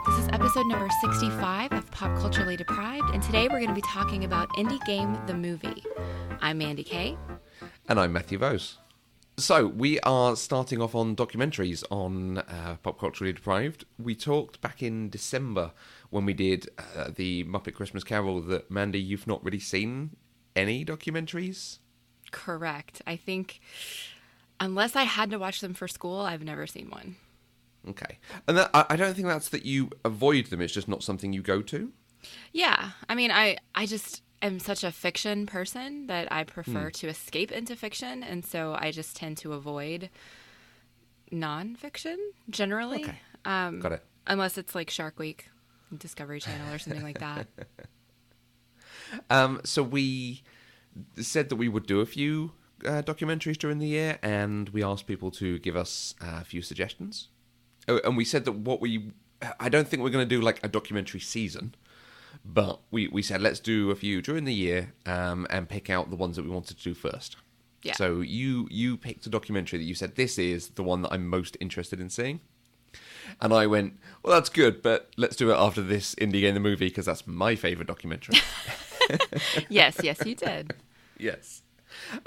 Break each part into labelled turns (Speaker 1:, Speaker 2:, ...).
Speaker 1: This is episode number 65 of Pop Culturally Deprived, and today we're going to be talking about Indie Game the Movie. I'm Mandi K.
Speaker 2: And I'm Matthew Vose. So, we are starting off on documentaries on Pop Culturally Deprived. We talked back in December when we did the Muppet Christmas Carol that, Mandi, you've not really seen any documentaries?
Speaker 1: Correct. I think, unless I had to watch them for school, I've never seen one.
Speaker 2: Okay. And I don't think that's that you avoid them, it's just not something you go to?
Speaker 1: Yeah. I mean, I just am such a fiction person that I prefer to escape into fiction, and so I just tend to avoid nonfiction, generally.
Speaker 2: Okay. Got it.
Speaker 1: Unless it's like Shark Week, Discovery Channel, or something like that.
Speaker 2: So we said that we would do a few documentaries during the year, and we asked people to give us a few suggestions. And we said that I don't think we're going to do like a documentary season, but we said let's do a few during the year and pick out the ones that we wanted to do first.
Speaker 1: Yeah.
Speaker 2: So you picked a documentary that you said, this is the one that I'm most interested in seeing. And I went, well, that's good, but let's do it after this Indie Game the Movie, because that's my favourite documentary.
Speaker 1: Yes, you did.
Speaker 2: Yes.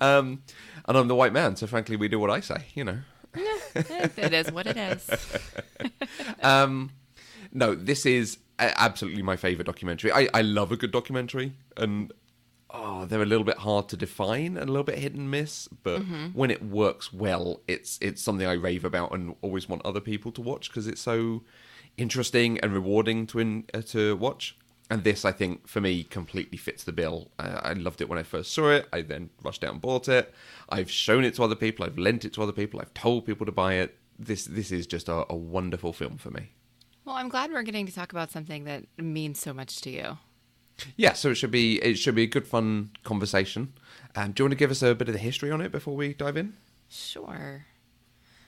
Speaker 2: And I'm the white man, so frankly, we do what I say, you know.
Speaker 1: It is what it is.
Speaker 2: No, this is absolutely my favourite documentary. I love a good documentary, and they're a little bit hard to define and a little bit hit and miss, but when it works well, it's something I rave about and always want other people to watch because it's so interesting and rewarding to watch. And this, I think, for me, completely fits the bill. I loved it when I first saw it. I then rushed out and bought it. I've shown it to other people. I've lent it to other people. I've told people to buy it. This is just a wonderful film for me.
Speaker 1: Well, I'm glad we're getting to talk about something that means so much to you.
Speaker 2: Yeah, so it should be a good, fun conversation. Do you want to give us a bit of the history on it before we dive in?
Speaker 1: Sure.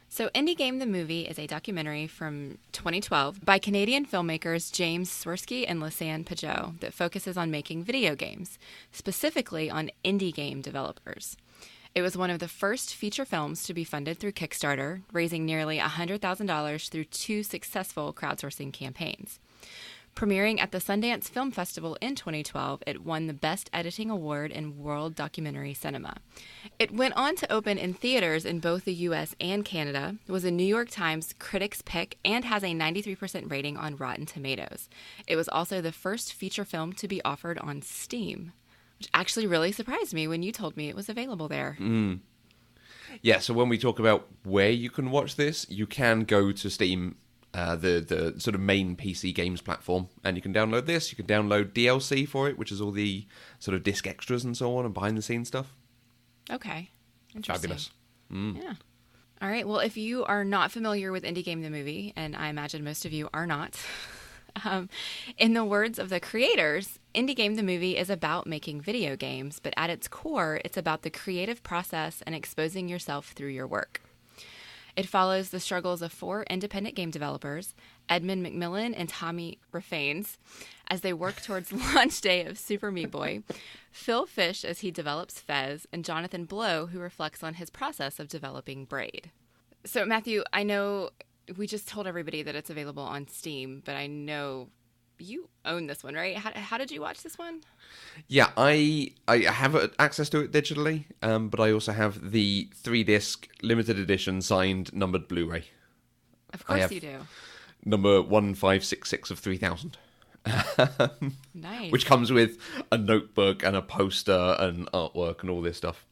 Speaker 1: So Indie Game the Movie is a documentary from 2012 by Canadian filmmakers James Swirsky and Lisanne Pajot that focuses on making video games, specifically on indie game developers. It was one of the first feature films to be funded through Kickstarter, raising nearly $100,000 through 2 successful crowdsourcing campaigns. Premiering at the Sundance Film Festival in 2012, it won the Best Editing Award in World Documentary Cinema. It went on to open in theaters in both the U.S. and Canada, was a New York Times Critics' Pick, and has a 93% rating on Rotten Tomatoes. It was also the first feature film to be offered on Steam, which actually really surprised me when you told me it was available there.
Speaker 2: Yeah, so when we talk about where you can watch this, you can go to Steam, the sort of main PC games platform, and you can download this. You can download DLC for it, which is all the sort of disc extras and so on and behind the scenes stuff.
Speaker 1: Okay. Interesting.
Speaker 2: Fabulous.
Speaker 1: Yeah. All right. Well, if you are not familiar with Indie Game the Movie, and I imagine most of you are not, in the words of the creators, Indie Game the Movie is about making video games, but at its core, it's about the creative process and exposing yourself through your work. It follows the struggles of 4 independent game developers, Edmund McMillan and Tommy Rafanes, as they work towards launch day of Super Meat Boy, Phil Fish as he develops Fez, and Jonathan Blow, who reflects on his process of developing Braid. So, Matthew, I know we just told everybody that it's available on Steam, but I know you own this one, right? How did you watch this one?
Speaker 2: Yeah, I have access to it digitally, but I also have the 3-disc limited edition signed numbered Blu-ray.
Speaker 1: Of course you do.
Speaker 2: Number 1566 of 3000.
Speaker 1: Nice.
Speaker 2: Which comes with a notebook and a poster and artwork and all this stuff.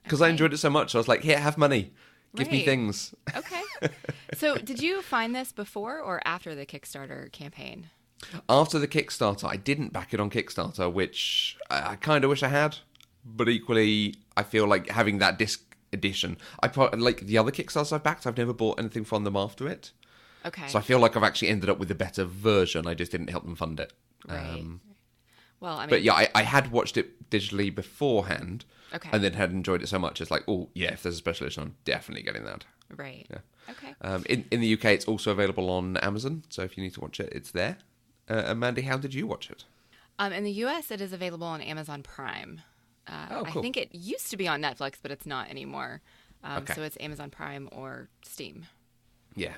Speaker 2: Because I enjoyed it so much, I was like, here, have money. Give me things.
Speaker 1: Okay. So did you find this before or after the Kickstarter campaign?
Speaker 2: After the Kickstarter, I didn't back it on Kickstarter, which I kind of wish I had. But equally, I feel like having that disc edition, like the other Kickstarters I've backed, I've never bought anything from them after it.
Speaker 1: Okay.
Speaker 2: So I feel like I've actually ended up with a better version. I just didn't help them fund it.
Speaker 1: Right. Well, I mean,
Speaker 2: but yeah, I had watched it digitally beforehand.
Speaker 1: Okay.
Speaker 2: And then had enjoyed it so much, it's like, oh yeah, if there's a special edition, I'm definitely getting that.
Speaker 1: Right.
Speaker 2: Yeah.
Speaker 1: Okay.
Speaker 2: In the UK, it's also available on Amazon. So if you need to watch it, it's there. Mandi, how did you watch it?
Speaker 1: In the US, it is available on Amazon Prime.
Speaker 2: Cool.
Speaker 1: I think it used to be on Netflix, but it's not anymore.
Speaker 2: Okay.
Speaker 1: So it's Amazon Prime or Steam.
Speaker 2: Yeah.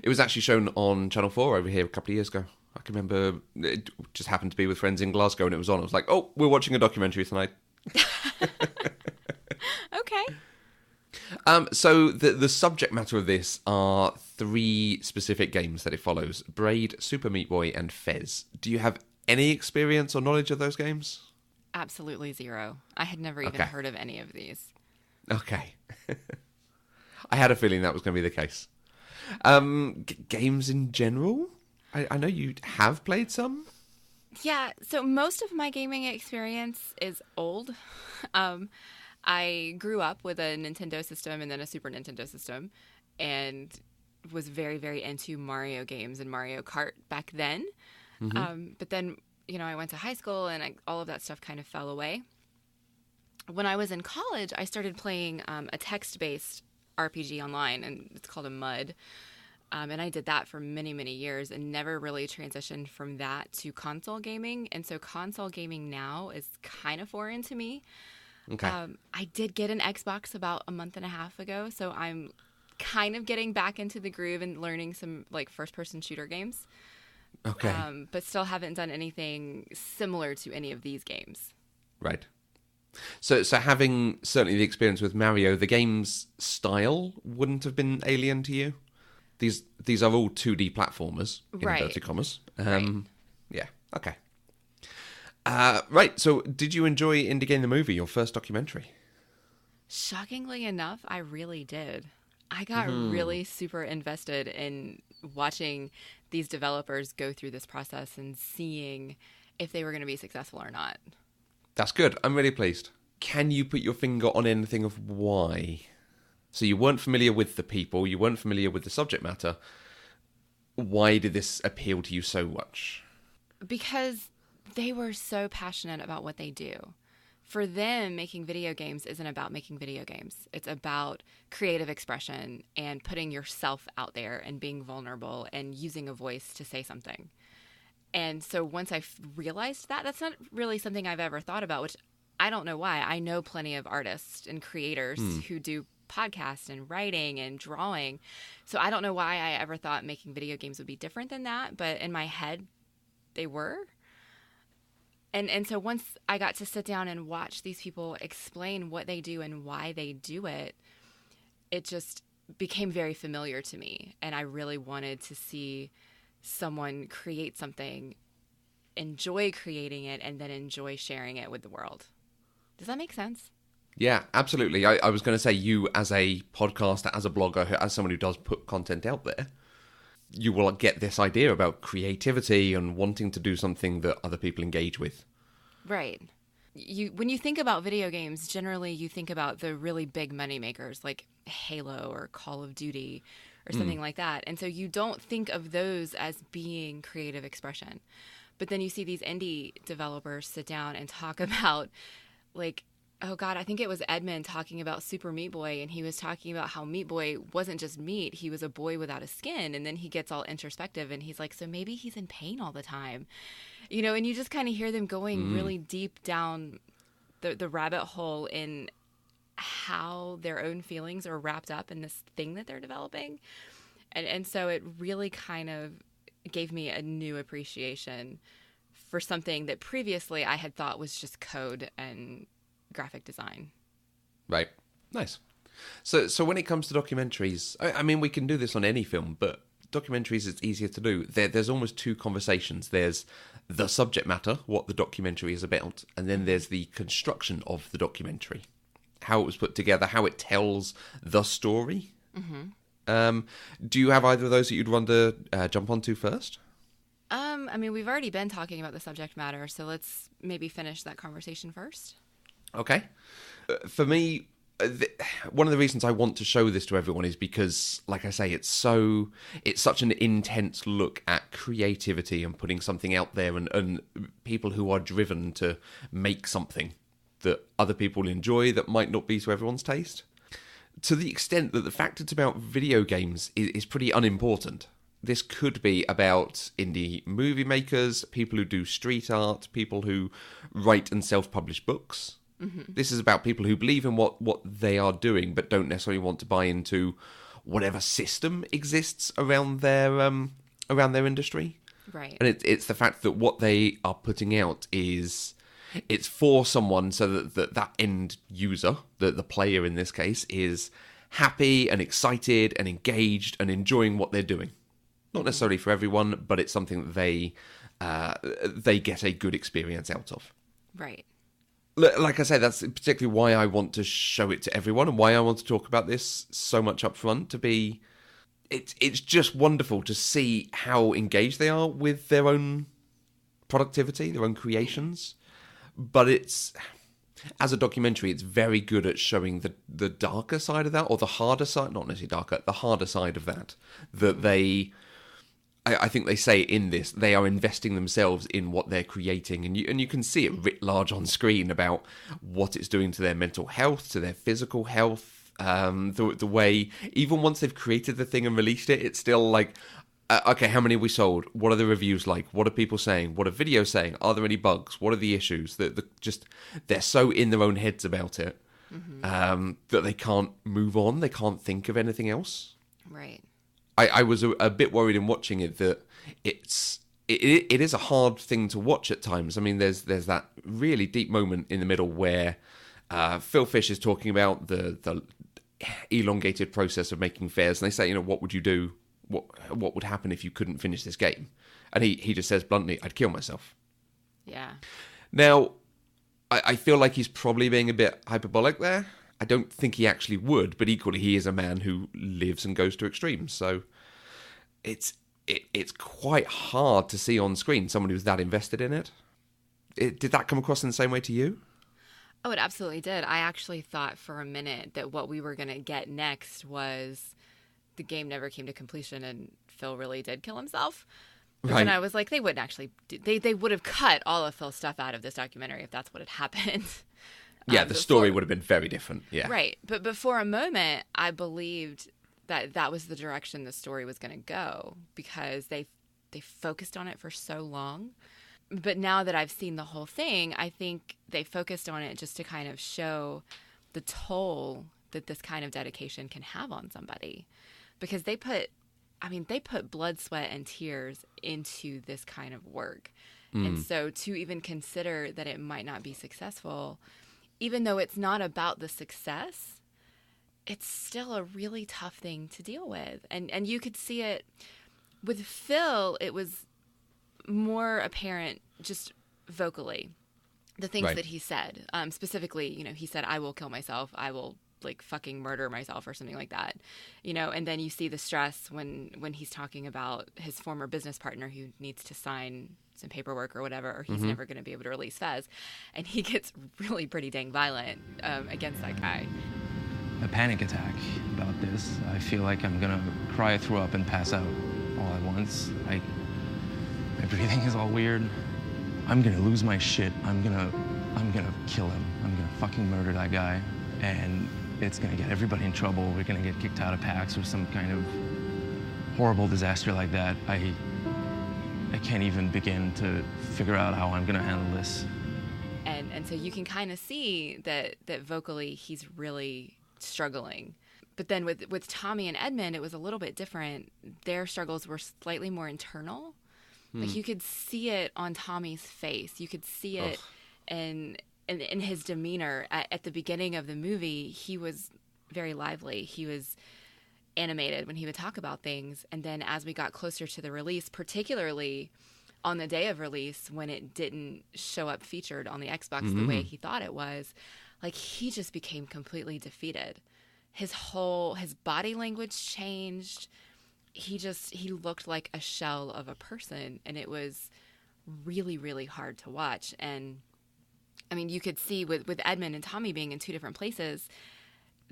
Speaker 2: It was actually shown on Channel 4 over here a couple of years ago. I can remember it just happened to be with friends in Glasgow and it was on. I was like, oh, we're watching a documentary tonight.
Speaker 1: Okay.
Speaker 2: So the subject matter of this are 3 specific games that it follows. Braid, Super Meat Boy, and Fez. Do you have any experience or knowledge of those games?
Speaker 1: Absolutely zero. I had never even heard of any of these.
Speaker 2: Okay. I had a feeling that was going to be the case. Games in general? I know you have played some.
Speaker 1: Yeah, so most of my gaming experience is old. I grew up with a Nintendo system and then a Super Nintendo system and was very, very into Mario games and Mario Kart back then. But then, I went to high school and all of that stuff kind of fell away. When I was in college, I started playing a text-based RPG online, and it's called a MUD. And I did that for many, many years and never really transitioned from that to console gaming. And so console gaming now is kind of foreign to me.
Speaker 2: Okay.
Speaker 1: I did get an Xbox about a month and a half ago, so I'm kind of getting back into the groove and learning some first-person shooter games.
Speaker 2: Okay.
Speaker 1: But still haven't done anything similar to any of these games.
Speaker 2: Right. So having certainly the experience with Mario, the game's style wouldn't have been alien to you? These are all 2D platformers, in inverted commas.
Speaker 1: Right.
Speaker 2: Yeah, okay. Right, so did you enjoy Indie Game the Movie, your first documentary?
Speaker 1: Shockingly enough, I really did. I got really super invested in watching these developers go through this process and seeing if they were going to be successful or not.
Speaker 2: That's good. I'm really pleased. Can you put your finger on anything of why? So you weren't familiar with the people, you weren't familiar with the subject matter. Why did this appeal to you so much?
Speaker 1: Because they were so passionate about what they do. For them, making video games isn't about making video games. It's about creative expression and putting yourself out there and being vulnerable and using a voice to say something. And so once I realized that, that's not really something I've ever thought about, which I don't know why. I know plenty of artists and creators who do podcasts and writing and drawing. So I don't know why I ever thought making video games would be different than that. But in my head, they were. And so once I got to sit down and watch these people explain what they do and why they do it, it just became very familiar to me. And I really wanted to see someone create something, enjoy creating it, and then enjoy sharing it with the world. Does that make sense?
Speaker 2: Yeah, absolutely. I was going to say, you as a podcaster, as a blogger, as someone who does put content out there, you will get this idea about creativity and wanting to do something that other people engage with. Right.
Speaker 1: When you think about video games, generally you think about the really big money makers like Halo or Call of Duty or something like that. And so you don't think of those as being creative expression. But then you see these indie developers sit down and talk about, oh God, I think it was Edmund talking about Super Meat Boy, and he was talking about how Meat Boy wasn't just meat, he was a boy without a skin. And then he gets all introspective and he's like, so maybe he's in pain all the time. And you just kind of hear them going really deep down the rabbit hole in how their own feelings are wrapped up in this thing that they're developing. And so it really kind of gave me a new appreciation for something that previously I had thought was just code and graphic design.
Speaker 2: Right. Nice. So when it comes to documentaries, I mean, we can do this on any film, but documentaries, it's easier to do. There's almost 2 conversations. There's the subject matter, what the documentary is about, and then there's the construction of the documentary, how it was put together, how it tells the story. Do you have either of those that you'd want to jump onto first?
Speaker 1: I mean, we've already been talking about the subject matter, so let's maybe finish that conversation first.
Speaker 2: Okay. For me, one of the reasons I want to show this to everyone is because, like I say, it's such an intense look at creativity and putting something out there and people who are driven to make something that other people enjoy that might not be to everyone's taste. To the extent that the fact it's about video games is pretty unimportant. This could be about indie movie makers, people who do street art, people who write and self-publish books. This is about people who believe in what they are doing but don't necessarily want to buy into whatever system exists around their industry.
Speaker 1: Right.
Speaker 2: And it's the fact that what they are putting out is it's for someone so that end user, the player in this case, is happy and excited and engaged and enjoying what they're doing. Not necessarily for everyone, but it's something that they get a good experience out of.
Speaker 1: Right.
Speaker 2: Like I say, that's particularly why I want to show it to everyone and why I want to talk about this so much up front. It's just wonderful to see how engaged they are with their own productivity, their own creations. But as a documentary, it's very good at showing the darker side of that, or the harder side, not necessarily darker, the harder side of that. I think they say in this, they are investing themselves in what they're creating, and you can see it writ large on screen about what it's doing to their mental health, to their physical health. The way, even once they've created the thing and released it, it's still like, okay, how many have we sold? What are the reviews like? What are people saying? What are videos saying? Are there any bugs? What are the issues? They're so in their own heads about it that they can't move on. They can't think of anything else.
Speaker 1: Right.
Speaker 2: I was a bit worried in watching it that it is a hard thing to watch at times. I mean, there's that really deep moment in the middle where Phil Fish is talking about the elongated process of making fares, and they say, what would you do? What would happen if you couldn't finish this game? And he just says bluntly, I'd kill myself.
Speaker 1: Yeah.
Speaker 2: Now, I feel like he's probably being a bit hyperbolic there. I don't think he actually would, but equally he is a man who lives and goes to extremes. So it's quite hard to see on screen someone who's that invested in it. Did that come across in the same way to you?
Speaker 1: Oh, it absolutely did. I actually thought for a minute that what we were going to get next was the game never came to completion and Phil really did kill himself. But then I was like, they wouldn't actually... They would have cut all of Phil's stuff out of this documentary if that's what had happened.
Speaker 2: Yeah, the story would have been very different. Yeah,
Speaker 1: right. But for a moment, I believed that was the direction the story was going to go because they focused on it for so long. But now that I've seen the whole thing, I think they focused on it just to kind of show the toll that this kind of dedication can have on somebody, because they put blood, sweat, and tears into this kind of work, and so to even consider that it might not be successful. Even though it's not about the success, it's still a really tough thing to deal with. And you could see it with Phil. It was more apparent just vocally, the things that he said. Specifically, he said, I will kill myself. I will fucking murder myself or something like that. And then you see the stress when he's talking about his former business partner who needs to sign some paperwork or whatever, or he's never going to be able to release Fez. And he gets really pretty dang violent against that guy.
Speaker 3: A panic attack about this. I feel like I'm going to cry, throw up, and pass out all at once. My breathing is all weird. I'm going to lose my shit. I'm going to kill him. I'm going to fucking murder that guy. And it's going to get everybody in trouble. We're going to get kicked out of PAX or some kind of horrible disaster like that. I can't even begin to figure out how I'm going to handle this.
Speaker 1: And so you can kind of see that vocally he's really struggling. But then with Tommy and Edmund, it was a little bit different. Their struggles were slightly more internal. Like you could see it on Tommy's face. You could see it in his demeanor. At the beginning of the movie, he was very lively. He was animated when he would talk about things. And then as we got closer to the release, particularly on the day of release when it didn't show up featured on the Xbox the way he thought it was, he just became completely defeated. His body language changed. He looked like a shell of a person, and it was really, really hard to watch. And I mean, you could see with Edmund and Tommy being in two different places,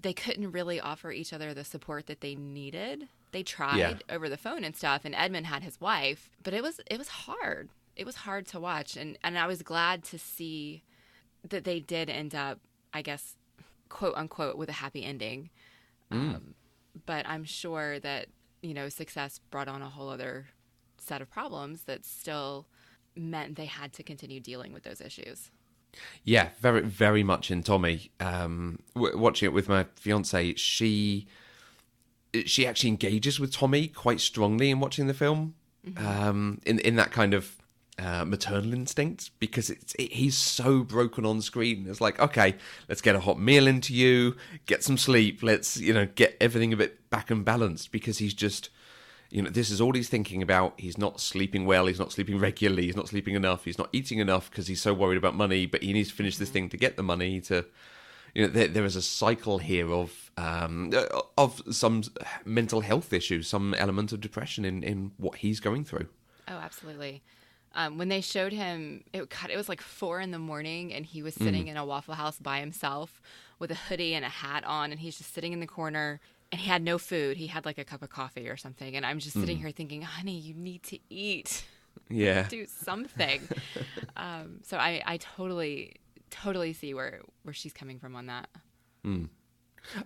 Speaker 1: they couldn't really offer each other the support that they needed. They tried over the phone and stuff, and Edmund had his wife, but it was hard. It was hard to watch, and I was glad to see that they did end up, I guess, quote unquote, with a happy ending. But I'm sure that, success brought on a whole other set of problems that still meant they had to continue dealing with those issues.
Speaker 2: Yeah, very, very much in Tommy. Watching it with my fiance, she she actually engages with Tommy quite strongly in watching the film, in that kind of maternal instinct, because he's so broken on screen. It's like, okay, let's get a hot meal into you, get some sleep, let's get everything a bit back and balanced, because he's just, this is all he's thinking about. He's not sleeping well, he's not sleeping regularly, he's not sleeping enough, he's not eating enough because he's so worried about money, but he needs to finish this thing to get the money to, there is a cycle here of some mental health issues, some element of depression in what he's going through.
Speaker 1: Oh, absolutely. When they showed him, it was like 4 a.m, and he was sitting in a Waffle House by himself with a hoodie and a hat on, and he's just sitting in the corner, and he had no food. He had like a cup of coffee or something, and I'm just sitting here thinking, honey, you need to eat.
Speaker 2: Yeah.
Speaker 1: Do something. So I totally see where she's coming from on that.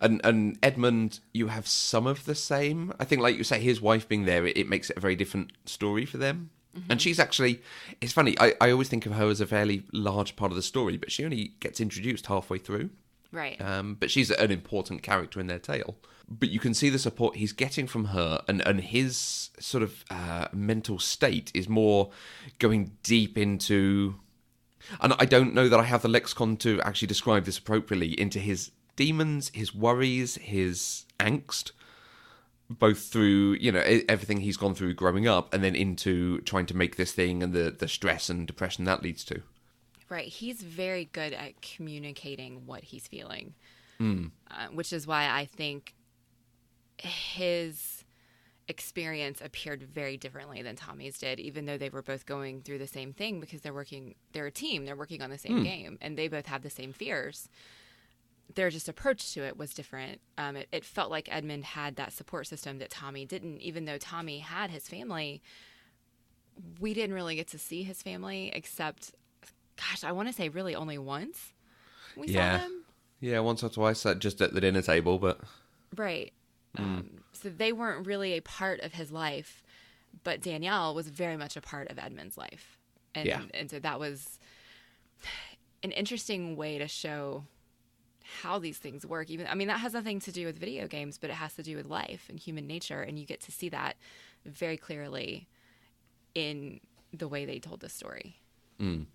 Speaker 2: And Edmund, you have some of the same. I think, like you say, his wife being there, it makes it a very different story for them. And she's actually, it's funny, I always think of her as a fairly large part of the story, but she only gets introduced halfway through.
Speaker 1: Right.
Speaker 2: But she's an important character in their tale. But you can see the support he's getting from her, and his sort of mental state is more going deep into, and I don't know that I have the lexicon to actually describe this appropriately, into his demons, his worries, his angst, both through, everything he's gone through growing up, and then into trying to make this thing and the stress and depression that leads to.
Speaker 1: Right. He's very good at communicating what he's feeling, which is why I think his experience appeared very differently than Tommy's did, even though they were both going through the same thing, because they're a team, they're working on the same game, and they both have the same fears. Their just approach to it was different. It felt like Edmund had that support system that Tommy didn't. Even though Tommy had his family, we didn't really get to see his family except, gosh, I want to say really only once we saw them. Yeah,
Speaker 2: once or twice, just at the dinner table, but...
Speaker 1: Right. So they weren't really a part of his life, but Danielle was very much a part of Edmund's life. And so that was an interesting way to show how these things work. That has nothing to do with video games, but it has to do with life and human nature, and you get to see that very clearly in the way they told the story.
Speaker 2: And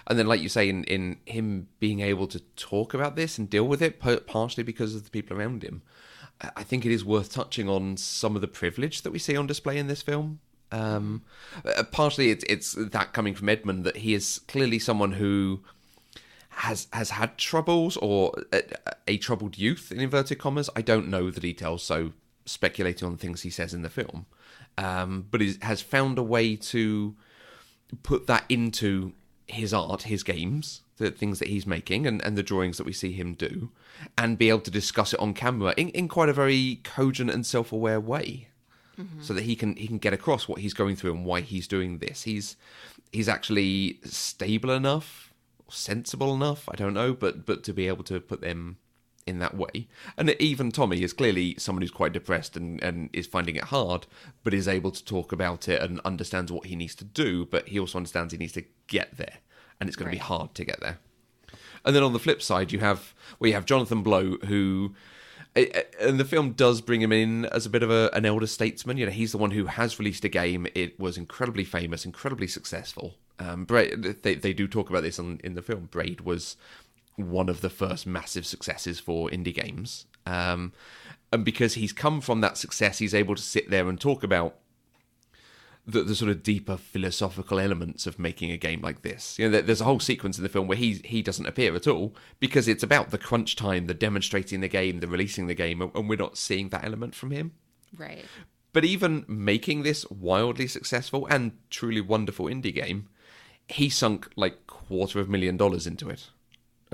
Speaker 2: then, like you say, in him being able to talk about this and deal with it, partially because of the people around him, I think it is worth touching on some of the privilege that we see on display in this film. Partially, it's that coming from Edmund, that he is clearly someone who has had troubles, or a troubled youth, in inverted commas. I don't know the details, so speculating on the things he says in the film. But has found a way to put that into his art, his games, the things that he's making, and the drawings that we see him do, and be able to discuss it on camera in quite a very cogent and self-aware way, so that he can get across what he's going through and why he's doing this. He's actually stable enough, sensible enough, I don't know, but to be able to put them in that way. And even Tommy is clearly someone who's quite depressed and is finding it hard, but is able to talk about it and understands what he needs to do, but he also understands he needs to get there, and it's going to be hard to get there. And then on the flip side, you have Jonathan Blow, who, and the film does bring him in as a bit of an elder statesman. He's the one who has released a game. It was incredibly famous, incredibly successful. They do talk about this in the film. Braid was one of the first massive successes for indie games. And because he's come from that success, he's able to sit there and talk about the sort of deeper philosophical elements of making a game like this. There's a whole sequence in the film where he doesn't appear at all, because it's about the crunch time, the demonstrating the game, the releasing the game, and we're not seeing that element from him.
Speaker 1: Right.
Speaker 2: But even making this wildly successful and truly wonderful indie game, he sunk like $250,000 into it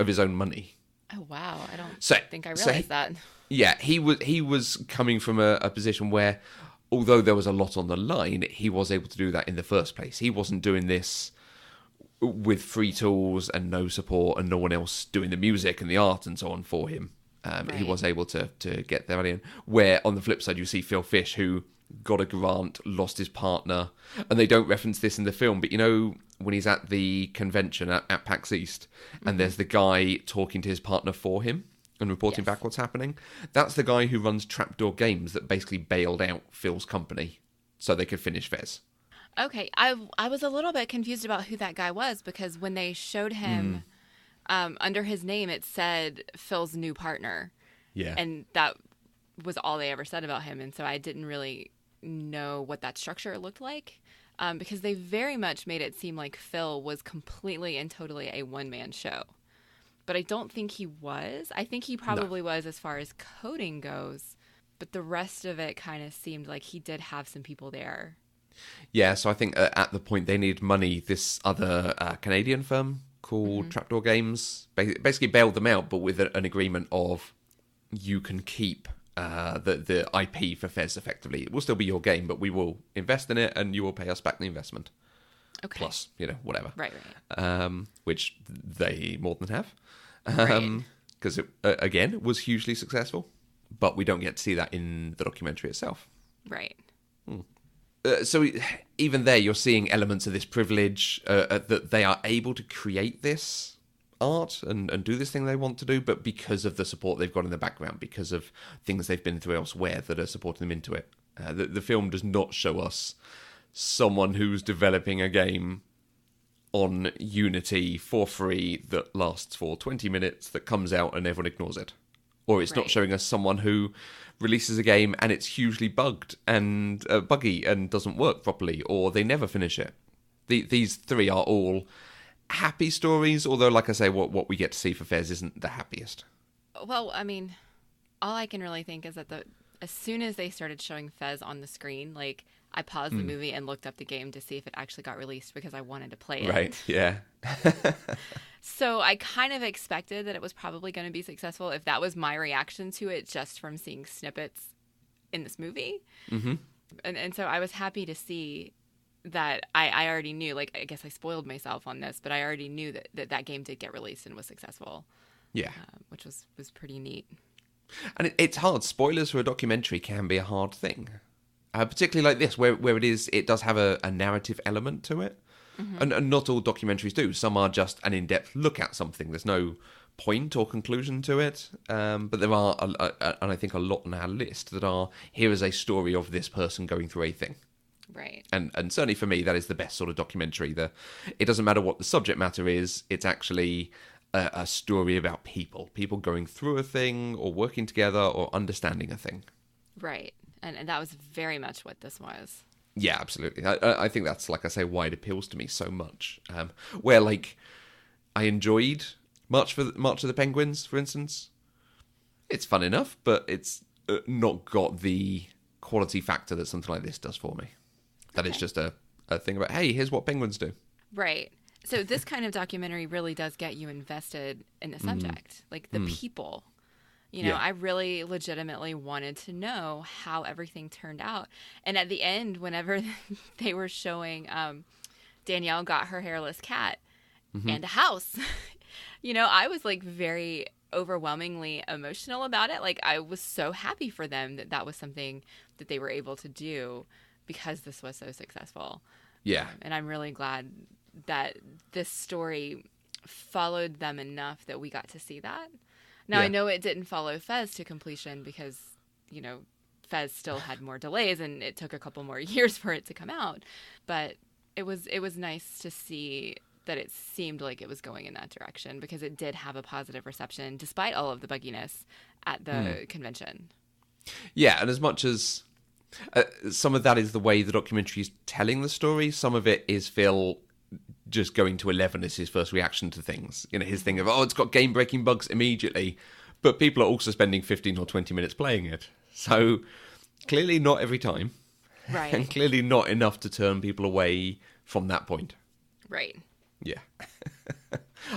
Speaker 2: of his own money.
Speaker 1: Oh wow! I don't think I realized that.
Speaker 2: Yeah, he was coming from a position where, although there was a lot on the line, he was able to do that in the first place. He wasn't doing this with free tools and no support and no one else doing the music and the art and so on for him. He was able to get there in. Where on the flip side, you see Phil Fish, who got a grant, lost his partner, and they don't reference this in the film, but when he's at the convention at PAX East, and there's the guy talking to his partner for him, and reporting back what's happening. That's the guy who runs Trapdoor Games that basically bailed out Phil's company so they could finish Fez.
Speaker 1: Okay, I was a little bit confused about who that guy was, because when they showed him under his name, it said Phil's new partner.
Speaker 2: Yeah.
Speaker 1: And that was all they ever said about him. And so I didn't really know what that structure looked like, because they very much made it seem like Phil was completely and totally a one-man show. But I don't think he was. I think he probably was as far as coding goes. But the rest of it kind of seemed like he did have some people there.
Speaker 2: Yeah, so I think at the point they needed money, this other Canadian firm called Trapdoor Games basically bailed them out, but with an agreement of you can keep the IP for Fez effectively. It will still be your game, but we will invest in it and you will pay us back the investment. Okay. Plus, whatever.
Speaker 1: Right.
Speaker 2: Which they more than have. Because it, again, was hugely successful. But we don't get to see that in the documentary itself.
Speaker 1: Right.
Speaker 2: So even there, you're seeing elements of this privilege, that they are able to create this art and do this thing they want to do, but because of the support they've got in the background, because of things they've been through elsewhere that are supporting them into it. The film does not show us someone who's developing a game on Unity for free that lasts for 20 minutes, that comes out and everyone ignores it. Or it's not showing us someone who releases a game and it's hugely bugged and buggy and doesn't work properly, or they never finish it. These three are all happy stories, although, like I say, what we get to see for Fez isn't the happiest.
Speaker 1: Well, I mean, all I can really think is that as soon as they started showing Fez on the screen, like, I paused the movie and looked up the game to see if it actually got released because I wanted to play it.
Speaker 2: Right, yeah.
Speaker 1: So I kind of expected that it was probably going to be successful if that was my reaction to it just from seeing snippets in this movie. Mm-hmm. And so I was happy to see that I already knew, like, I guess I spoiled myself on this, but I already knew that game did get released and was successful. Yeah. Which was pretty neat.
Speaker 2: And it's hard. Spoilers for a documentary can be a hard thing. Particularly like this, where it does have a narrative element to it. Mm-hmm. And not all documentaries do. Some are just an in-depth look at something. There's no point or conclusion to it. But there are, and I think a lot on our list, that are, here is a story of this person going through a thing.
Speaker 1: Right.
Speaker 2: And certainly for me, that is the best sort of documentary. It doesn't matter what the subject matter is. It's actually a story about people going through a thing, or working together, or understanding a thing.
Speaker 1: Right. And that was very much what this was.
Speaker 2: Yeah, absolutely. I think that's, like I say, why it appeals to me so much. Where, like, I enjoyed March of the Penguins, for instance. It's fun enough, but it's not got the quality factor that something like this does for me. That it's just a thing about, hey, here's what penguins do. Right.
Speaker 1: So this kind of documentary really does get you invested in the subject, like the people. I really legitimately wanted to know how everything turned out. And at the end, whenever they were showing Danielle got her hairless cat and a house, I was like very overwhelmingly emotional about it. Like, I was so happy for them that was something that they were able to do because this was so successful.
Speaker 2: Yeah.
Speaker 1: And I'm really glad that this story followed them enough that we got to see that. Now, I know it didn't follow Fez to completion because, Fez still had more delays and it took a couple more years for it to come out. But it was nice to see that it seemed like it was going in that direction, because it did have a positive reception despite all of the bugginess at the convention.
Speaker 2: Yeah, and as much as some of that is the way the documentary is telling the story, some of it is Phil just going to 11 as his first reaction to things. His thing of, it's got game-breaking bugs immediately, but people are also spending 15 or 20 minutes playing it. So clearly not every time.
Speaker 1: Right.
Speaker 2: And clearly not enough to turn people away from that point.
Speaker 1: Right.
Speaker 2: Yeah.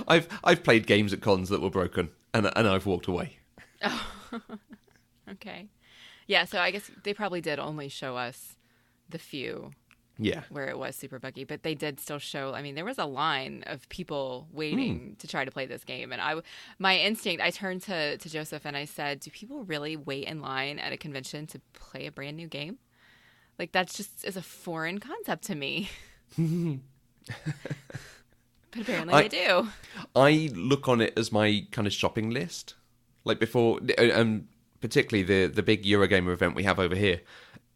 Speaker 2: I've played games at cons that were broken, and I've walked away.
Speaker 1: Oh, okay. Yeah, so I guess they probably did only show us the few where it was super buggy, but they did still show, there was a line of people waiting to try to play this game. And my instinct, I turned to Joseph and I said, do people really wait in line at a convention to play a brand new game? Like, that's just is a foreign concept to me. But apparently they do.
Speaker 2: I look on it as my kind of shopping list. Like before, and particularly the big Eurogamer event we have over here,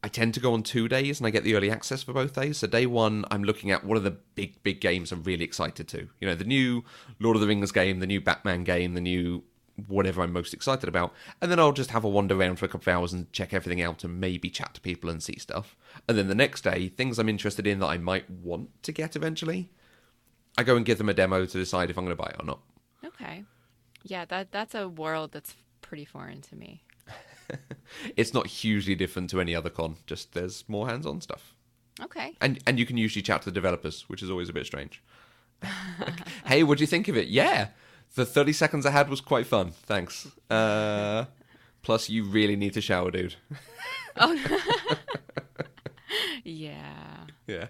Speaker 2: I tend to go on 2 days and I get the early access for both days. So day one, I'm looking at what are the big games I'm really excited to. You know, the new Lord of the Rings game, the new Batman game, the new whatever I'm most excited about. And then I'll just have a wander around for a couple of hours and check everything out and maybe chat to people and see stuff. And then the next day, things I'm interested in that I might want to get eventually, I go and give them a demo to decide if I'm going to buy it or not.
Speaker 1: Okay. Yeah, that's a world that's pretty foreign to me.
Speaker 2: It's not hugely different to any other con, just there's more hands-on stuff.
Speaker 1: Okay.
Speaker 2: And you can usually chat to the developers, which is always a bit strange. Hey, what do you think of it? Yeah, the 30 seconds I had was quite fun, thanks. Plus, you really need to shower, dude.
Speaker 1: Oh, yeah.
Speaker 2: Yeah.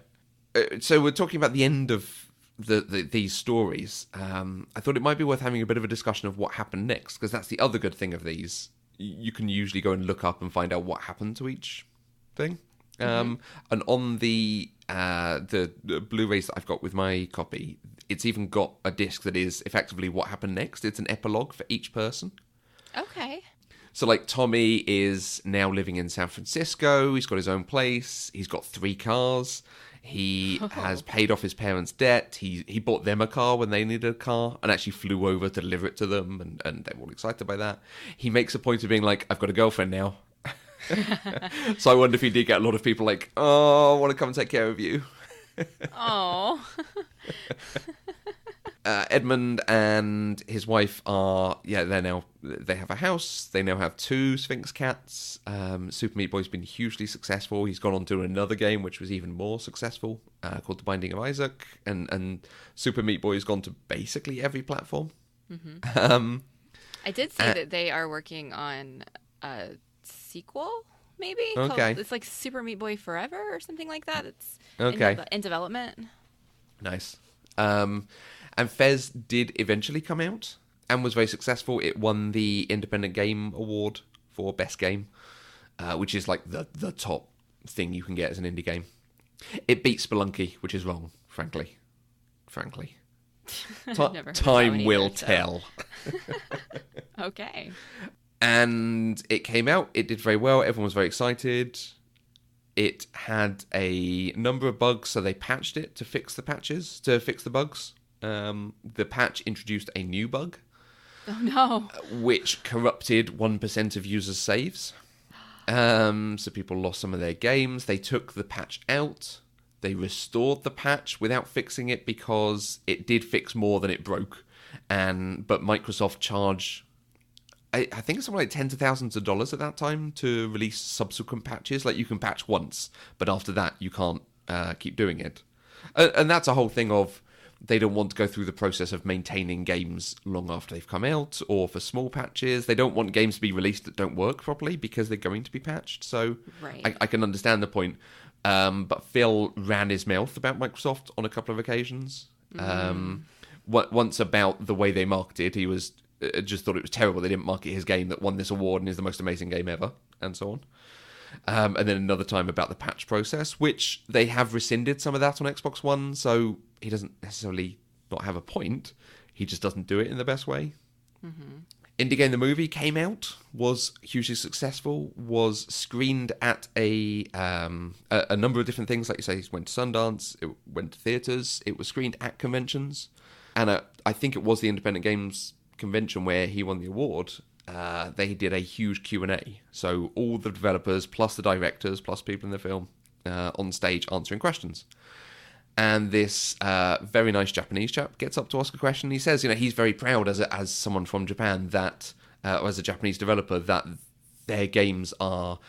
Speaker 2: So we're talking about the end of these stories. I thought it might be worth having a bit of a discussion of what happened next, because that's the other good thing of these. You can usually go and look up and find out what happened to each thing. And on the Blu-rays that I've got with my copy, it's even got a disc that is effectively what happened next. It's an epilogue for each person.
Speaker 1: Okay.
Speaker 2: So, like, Tommy is now living in San Francisco. He's got his own place. He's got 3 cars. He has paid off his parents' debt. He bought them a car when they needed a car and actually flew over to deliver it to them, and they were all excited by that. He makes a point of being like, I've got a girlfriend now. So I wonder if he did get a lot of people like, oh, I want to come and take care of you.
Speaker 1: Oh.
Speaker 2: Edmund and his wife they have a house. They now have 2 Sphinx cats. Super Meat Boy's been hugely successful. He's gone on to another game which was even more successful, called The Binding of Isaac. And Super Meat Boy's gone to basically every platform.
Speaker 1: Mm-hmm. I did see that they are working on a sequel, maybe?
Speaker 2: Okay.
Speaker 1: It's like Super Meat Boy Forever or something like that. It's in development.
Speaker 2: Nice. And Fez did eventually come out and was very successful. It won the Independent Game Award for Best Game, which is like the top thing you can get as an indie game. It beat Spelunky, which is wrong, frankly. Time will tell.
Speaker 1: Okay.
Speaker 2: And it came out. It did very well. Everyone was very excited. It had a number of bugs, so they patched it to fix the bugs. The patch introduced a new bug.
Speaker 1: Oh no.
Speaker 2: Which corrupted 1% of users' saves. So people lost some of their games. They took the patch out. They restored the patch without fixing it because it did fix more than it broke. But Microsoft charged, I think it's something like tens of thousands of dollars at that time to release subsequent patches. Like, you can patch once, but after that you can't keep doing it. And that's a whole thing of, they don't want to go through the process of maintaining games long after they've come out, or for small patches. They don't want games to be released that don't work properly because they're going to be patched. So
Speaker 1: right.
Speaker 2: I can understand the point. But Phil ran his mouth about Microsoft on a couple of occasions. Once about the way they marketed, he was just thought it was terrible. They didn't market his game that won this award and is the most amazing game ever, and so on. And then another time about the patch process, which they have rescinded some of that on Xbox One, so he doesn't necessarily not have a point. He just doesn't do it in the best way. Mm-hmm. Indie Game the movie came out, was hugely successful, was screened at a number of different things. Like you say, it went to Sundance, it went to theatres, it was screened at conventions. And I think it was the Independent Games convention where he won the award. They did a huge Q&A. So all the developers, plus the directors, plus people in the film, on stage answering questions. And this very nice Japanese chap gets up to ask a question. He says, he's very proud as someone from Japan that, or as a Japanese developer, that their games are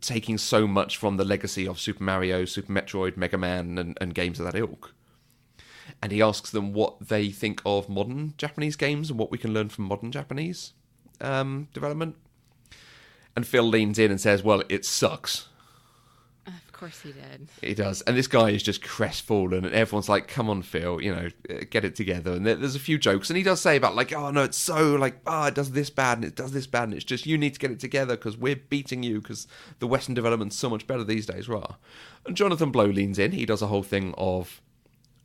Speaker 2: taking so much from the legacy of Super Mario, Super Metroid, Mega Man, and games of that ilk. And he asks them what they think of modern Japanese games and what we can learn from modern Japanese development. And Phil leans in and says, well, it sucks.
Speaker 1: Of course he did.
Speaker 2: He does. And this guy is just crestfallen, and everyone's like, come on, Phil, get it together. And there's a few jokes. And he does say about, like, oh, no, it's so, like, it does this bad, and it does this bad, and it's just, you need to get it together because we're beating you because the Western development's so much better these days, rah. And Jonathan Blow leans in. He does a whole thing of,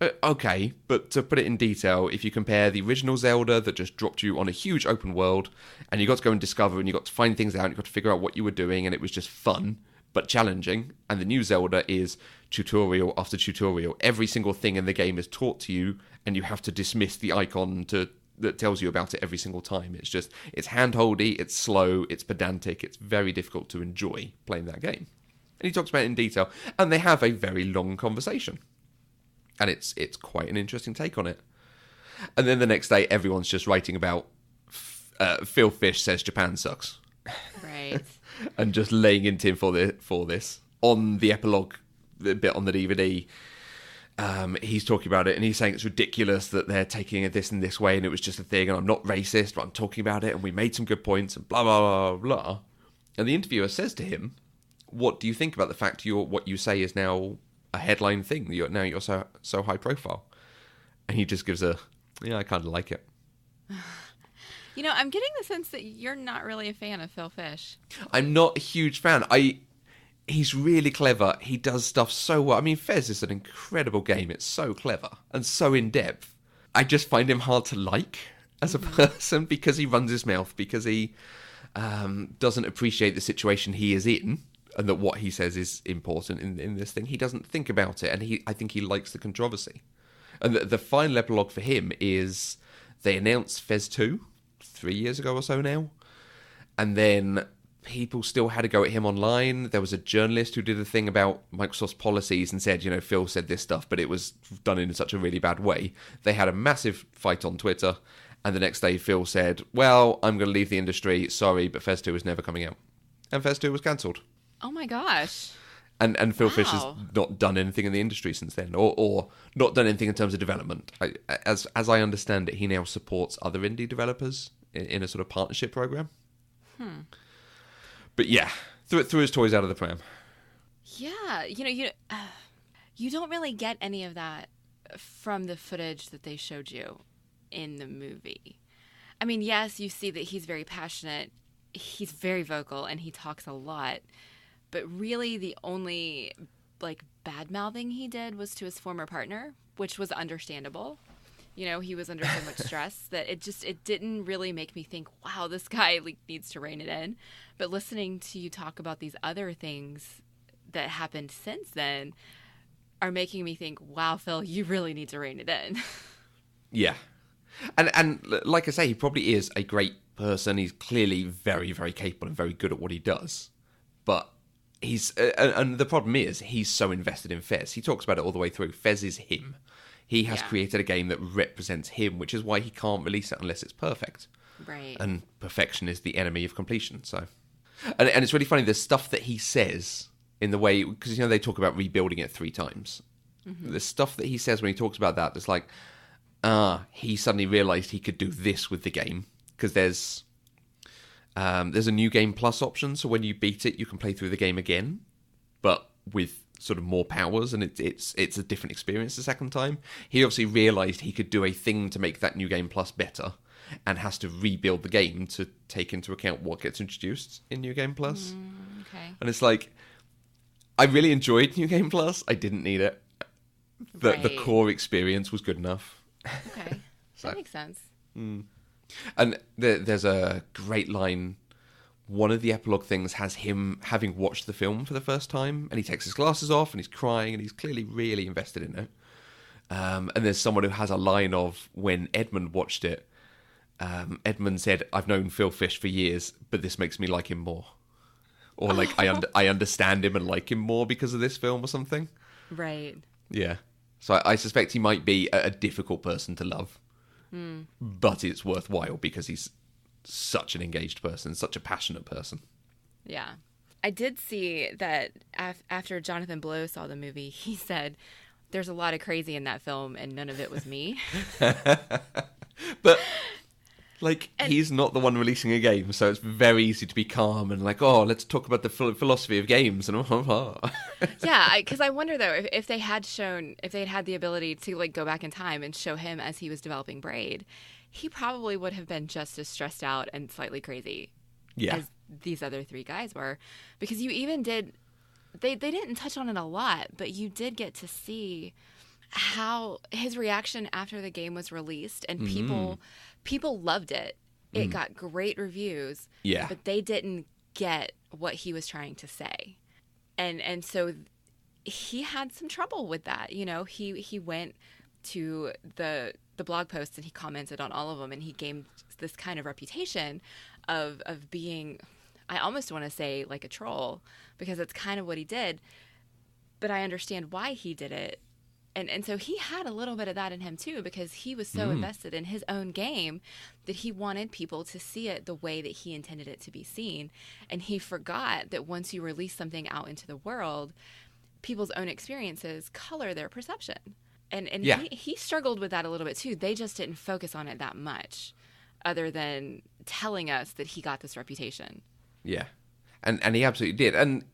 Speaker 2: Okay, but to put it in detail, if you compare the original Zelda that just dropped you on a huge open world, and you got to go and discover, and you got to find things out, and you got to figure out what you were doing, and it was just fun but challenging, and the new Zelda is tutorial after tutorial. Every single thing in the game is taught to you, and you have to dismiss the icon that tells you about it every single time. It's hand-holdy, it's slow, it's pedantic, it's very difficult to enjoy playing that game. And he talks about it in detail, and they have a very long conversation. And it's quite an interesting take on it. And then the next day, everyone's just writing about Phil Fish says Japan sucks.
Speaker 1: Right.
Speaker 2: And just laying into him for this. On the epilogue, the bit on the DVD, he's talking about it, and he's saying it's ridiculous that they're taking it this and this way, and it was just a thing, and I'm not racist, but I'm talking about it, and we made some good points, and blah, blah, blah, blah. And the interviewer says to him, what do you think about the fact what you say is now a headline thing? You're so high profile. And he just gives I kind of like it.
Speaker 1: I'm getting the sense that you're not really a fan of Phil Fish.
Speaker 2: I'm not a huge fan. He's really clever. He does stuff so well. I mean, Fez is an incredible game. It's so clever and so in-depth. I just find him hard to like as a person because he runs his mouth, because he doesn't appreciate the situation he is in, and that what he says is important in this thing. He doesn't think about it, and I think he likes the controversy. And the final epilogue for him is they announced Fez 2 3 years ago or so now, and then people still had to go at him online. There was a journalist who did a thing about Microsoft's policies and said, Phil said this stuff, but it was done in such a really bad way. They had a massive fight on Twitter, and the next day Phil said, well, I'm going to leave the industry, sorry, but Fez 2 is never coming out. And Fez 2 was cancelled.
Speaker 1: Oh my gosh.
Speaker 2: And Phil Fish has not done anything in the industry since then, or not done anything in terms of development. As I understand it, he now supports other indie developers in a sort of partnership program. But yeah, threw his toys out of the pram.
Speaker 1: Yeah, you don't really get any of that from the footage that they showed you in the movie. I mean, yes, you see that he's very passionate, he's very vocal, and he talks a lot. But really, the only bad mouthing he did was to his former partner, which was understandable. He was under so much stress that it didn't really make me think, wow, this guy needs to rein it in. But listening to you talk about these other things that happened since then are making me think, wow, Phil, you really need to rein it in. Yeah.
Speaker 2: And like I say, he probably is a great person. He's clearly very, very capable and very good at what he does. But he's and the problem is he's so invested in Fez. He talks about it all the way through. Fez is him. He has created a game that represents him, which is why he can't release it unless it's perfect.
Speaker 1: Right.
Speaker 2: And perfection is the enemy of completion. So, and it's really funny, the stuff that he says in the way, because they talk about rebuilding it 3 times. Mm-hmm. The stuff that he says when he talks about that, it's like, he suddenly realised he could do this with the game, because there's a new game plus option, so when you beat it, you can play through the game again, but with sort of more powers, and it's a different experience the second time. He obviously realised he could do a thing to make that new game plus better, and has to rebuild the game to take into account what gets introduced in New Game Plus.
Speaker 1: Okay.
Speaker 2: And it's like, I really enjoyed New Game Plus. I didn't need it. The core experience was good enough.
Speaker 1: Okay. That makes sense.
Speaker 2: And there's a great line. One of the epilogue things has him having watched the film for the first time, and he takes his glasses off, and he's crying, and he's clearly really invested in it. And there's someone who has a line of, when Edmund watched it, Edmund said, I've known Phil Fish for years, but this makes me like him more. Or I understand him and like him more because of this film or something.
Speaker 1: Right.
Speaker 2: Yeah. So I suspect he might be a difficult person to love. But it's worthwhile because he's such an engaged person, such a passionate person.
Speaker 1: Yeah. I did see that after Jonathan Blow saw the movie, he said, there's a lot of crazy in that film and none of it was me.
Speaker 2: But he's not the one releasing a game, so it's very easy to be calm and let's talk about the philosophy of games. And
Speaker 1: yeah, because I wonder though if they had had the ability to go back in time and show him as he was developing Braid, he probably would have been just as stressed out and slightly crazy as these other 3 guys were. Because you even did, they didn't touch on it a lot, but you did get to see how his reaction after the game was released, and people loved it. It got great reviews.
Speaker 2: Yeah.
Speaker 1: But they didn't get what he was trying to say. And so he had some trouble with that. You know, he went to the blog posts and he commented on all of them, and he gained this kind of reputation of being, I almost want to say, like a troll, because it's kind of what he did. But I understand why he did it. And so he had a little bit of that in him too, because he was so invested in his own game that he wanted people to see it the way that he intended it to be seen. And he forgot that once you release something out into the world, people's own experiences color their perception. And
Speaker 2: Yeah.
Speaker 1: he struggled with that a little bit too. They just didn't focus on it that much, other than telling us that he got this reputation.
Speaker 2: Yeah. And he absolutely did. And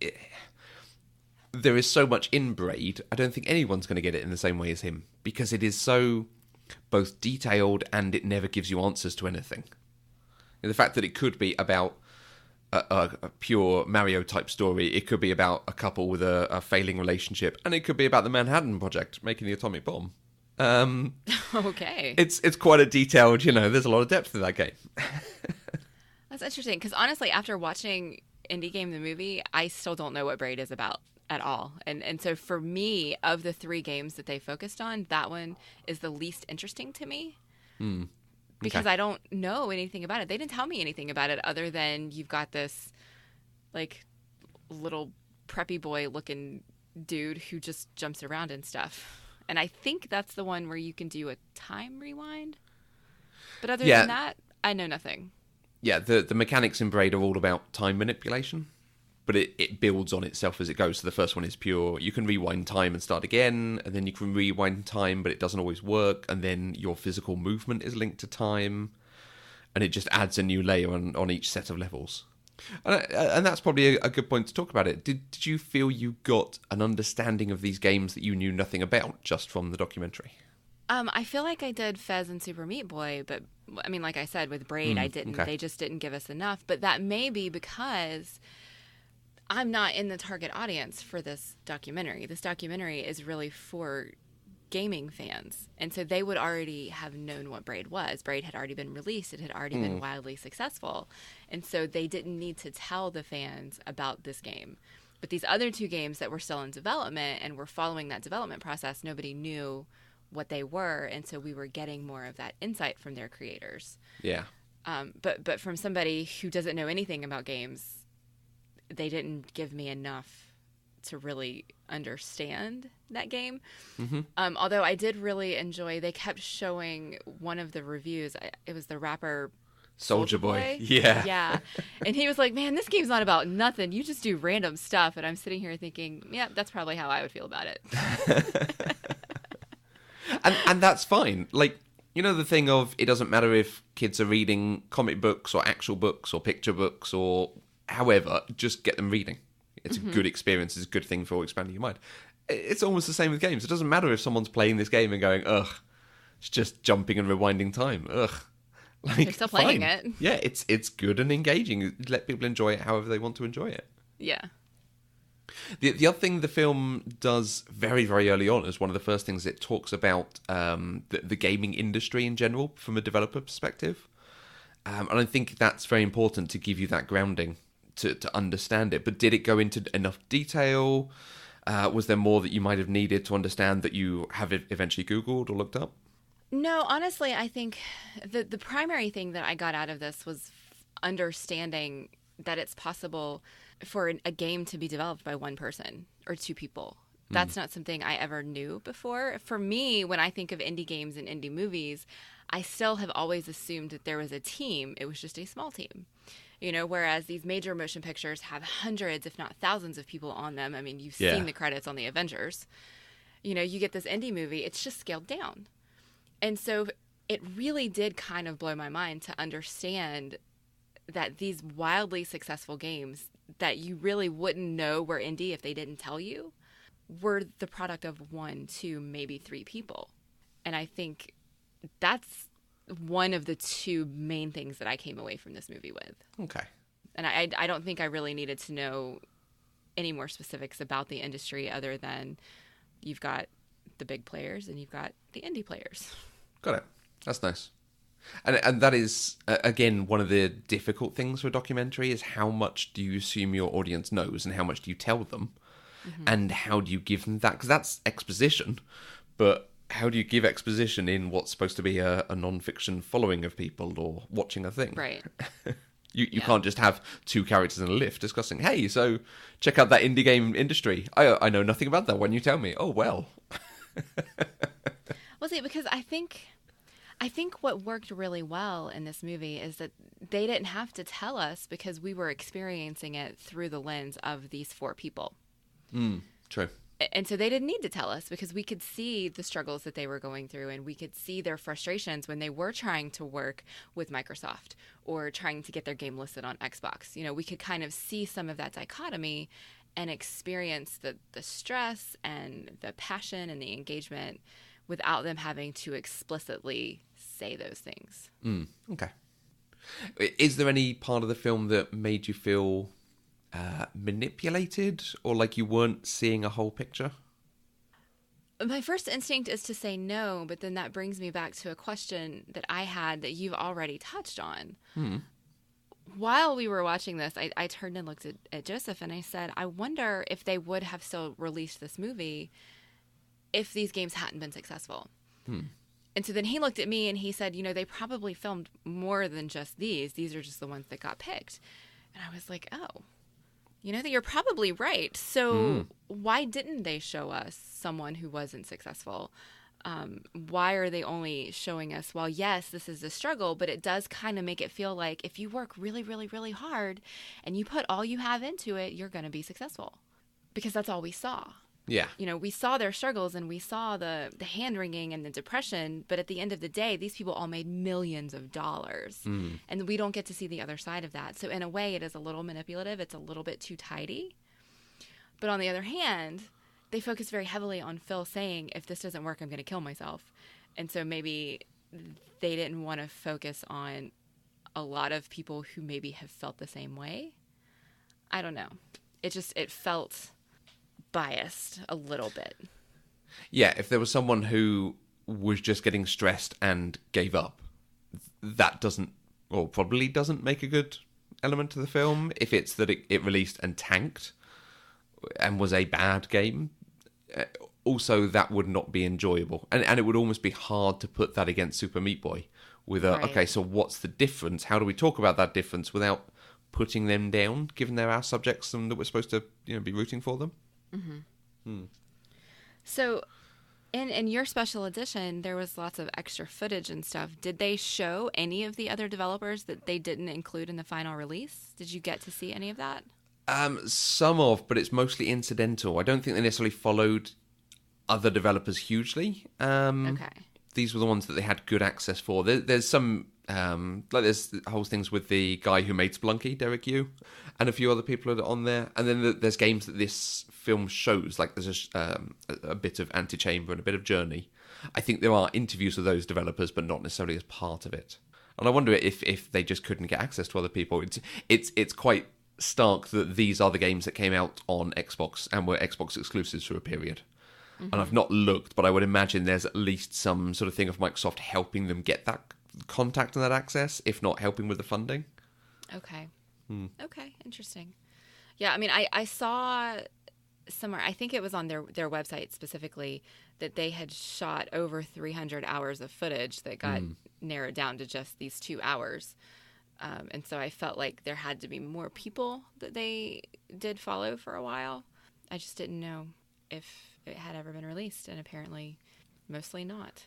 Speaker 2: there is so much in Braid, I don't think anyone's going to get it in the same way as him, because it is so both detailed and it never gives you answers to anything. And the fact that it could be about a pure Mario type story, it could be about a couple with a failing relationship, and it could be about the Manhattan Project making the atomic bomb.
Speaker 1: Okay.
Speaker 2: It's quite a detailed, there's a lot of depth to that game.
Speaker 1: That's interesting, because honestly, after watching Indie Game the movie, I still don't know what Braid is about at all. And so for me, of the 3 games that they focused on, that one is the least interesting to me. Because I don't know anything about it. They didn't tell me anything about it other than you've got this, like, little preppy boy looking dude who just jumps around and stuff. And I think that's the one where you can do a time rewind. But other than that, I know nothing.
Speaker 2: Yeah, the mechanics in Braid are all about time manipulation, but it builds on itself as it goes. So the first one is pure, you can rewind time and start again, and then you can rewind time, but it doesn't always work, and then your physical movement is linked to time, and it just adds a new layer on each set of levels. And that's probably a good point to talk about it. Did you feel you got an understanding of these games that you knew nothing about just from the documentary?
Speaker 1: I feel like I did Fez and Super Meat Boy, but I mean, like I said, with Braid, I didn't.
Speaker 2: Okay.
Speaker 1: They just didn't give us enough. But that may be because I'm not in the target audience for this documentary. This documentary is really for gaming fans. And so they would already have known what Braid was. Braid had already been released. It had already been wildly successful. And so they didn't need to tell the fans about this game. But these other 2 games that were still in development and were following that development process, nobody knew what they were, and so we were getting more of that insight from their creators.
Speaker 2: Yeah.
Speaker 1: But from somebody who doesn't know anything about games, they didn't give me enough to really understand that game. Although I did really enjoy, they kept showing one of the reviews. It was the rapper
Speaker 2: Soldier Boy. Yeah.
Speaker 1: Yeah. And he was like, man, this game's not about nothing. You just do random stuff. And I'm sitting here thinking, yeah, that's probably how I would feel about it.
Speaker 2: And that's fine. Like, the thing of, it doesn't matter if kids are reading comic books or actual books or picture books or however, just get them reading. It's a good experience. It's a good thing for expanding your mind. It's almost the same with games. It doesn't matter if someone's playing this game and going, ugh, it's just jumping and rewinding time. Ugh. Like,
Speaker 1: They're still playing it.
Speaker 2: Yeah, it's good and engaging. Let people enjoy it however they want to enjoy it.
Speaker 1: Yeah.
Speaker 2: The other thing the film does very, very early on is one of the first things it talks about the gaming industry in general from a developer perspective. And I think that's very important to give you that grounding to understand it. But did it go into enough detail? Was there more that you might have needed to understand that you have eventually Googled or looked up?
Speaker 1: No, honestly, I think the primary thing that I got out of this was understanding that it's possible for a game to be developed by one person or 2 people. That's not something I ever knew before. For me, when I think of indie games and indie movies, I still have always assumed that there was a team. It was just a small team. Whereas these major motion pictures have hundreds, if not thousands of people on them. I mean, you've seen the credits on the Avengers. You get this indie movie, it's just scaled down. And so it really did kind of blow my mind to understand that these wildly successful games that you really wouldn't know were indie if they didn't tell you were the product of 1, 2, maybe 3 people. And I think that's one of the 2 main things that I came away from this movie with.
Speaker 2: Okay.
Speaker 1: And I don't think I really needed to know any more specifics about the industry other than you've got the big players and you've got the indie players.
Speaker 2: Got it. That's nice. And that is, again, one of the difficult things for a documentary is how much do you assume your audience knows and how much do you tell them? And how do you give them that? Because that's exposition, but how do you give exposition in what's supposed to be a non-fiction following of people or watching a thing?
Speaker 1: Right.
Speaker 2: You can't just have two characters in a lift discussing, hey, so check out that indie game industry. I know nothing about that when you tell me. Oh, well.
Speaker 1: Well, see, because I think what worked really well in this movie is that they didn't have to tell us because we were experiencing it through the lens of these four people.
Speaker 2: True.
Speaker 1: And so they didn't need to tell us because we could see the struggles that they were going through and we could see their frustrations when they were trying to work with Microsoft or trying to get their game listed on Xbox. You know, we could kind of see some of that dichotomy and experience the stress and the passion and the engagement without them having to explicitly say those things.
Speaker 2: Okay. Is there any part of the film that made you feel manipulated or like you weren't seeing a whole picture?
Speaker 1: My first instinct is to say no, but then that brings me back to a question that I had that you've already touched on. While we were watching this, I turned and looked at Joseph and I said, I wonder if they would have still released this movie if these games hadn't been successful. And so then he looked at me and he said, you know, they probably filmed more than just these. These are just the ones that got picked. And I was like, oh, you know, that you're probably right. So why didn't they show us someone who wasn't successful? Why are they only showing us, well, yes, this is a struggle, but it does kind of make it feel like if you work really, really, really hard and you put all you have into it, you're going to be successful. Because that's all we saw.
Speaker 2: Yeah.
Speaker 1: You know, we saw their struggles and we saw the hand-wringing and the depression, but at the end of the day, these people all made millions of dollars. And we don't get to see the other side of that. So in a way, it is a little manipulative. It's a little bit too tidy. But on the other hand, they focus very heavily on Phil saying, if this doesn't work, I'm going to kill myself. And so maybe they didn't want to focus on a lot of people who maybe have felt the same way. I don't know. It felt biased a little bit.
Speaker 2: Yeah, if there was someone who was just getting stressed and gave up, that doesn't, or probably doesn't make a good element to the film. If it's that it released and tanked and was a bad game, also that would not be enjoyable. And it would almost be hard to put that against Super Meat Boy with
Speaker 1: Right.
Speaker 2: okay, so what's the difference? How do we talk about that difference without putting them down, given they're our subjects and that we're supposed to, you know, be rooting for them?
Speaker 1: So in your special edition, there was lots of extra footage and stuff. Did they show any of the other developers that they didn't include in the final release? Did you get to see any of that?
Speaker 2: Some of, but it's mostly incidental. I don't think they necessarily followed other developers hugely.
Speaker 1: Okay.
Speaker 2: These were the ones that they had good access for. There's some, like there's whole things with the guy who made Splunky, Derek Yu, and a few other people are on there. And then there's games that this film shows, like there's a bit of Antichamber and a bit of Journey. I think there are interviews with those developers, but not necessarily as part of it. And I wonder if they just couldn't get access to other people. It's quite stark that these are the games that came out on Xbox and were Xbox exclusives for a period. And I've not looked, but I would imagine there's at least some sort of thing of Microsoft helping them get that contact and that access, if not helping with the funding.
Speaker 1: Okay. Okay, interesting. Yeah, I mean, I saw somewhere, I think it was on their website specifically, that they had shot over 300 hours of footage that got narrowed down to just these 2 hours. And so I felt like there had to be more people that they did follow for a while. I just didn't know if it had ever been released, and apparently mostly not.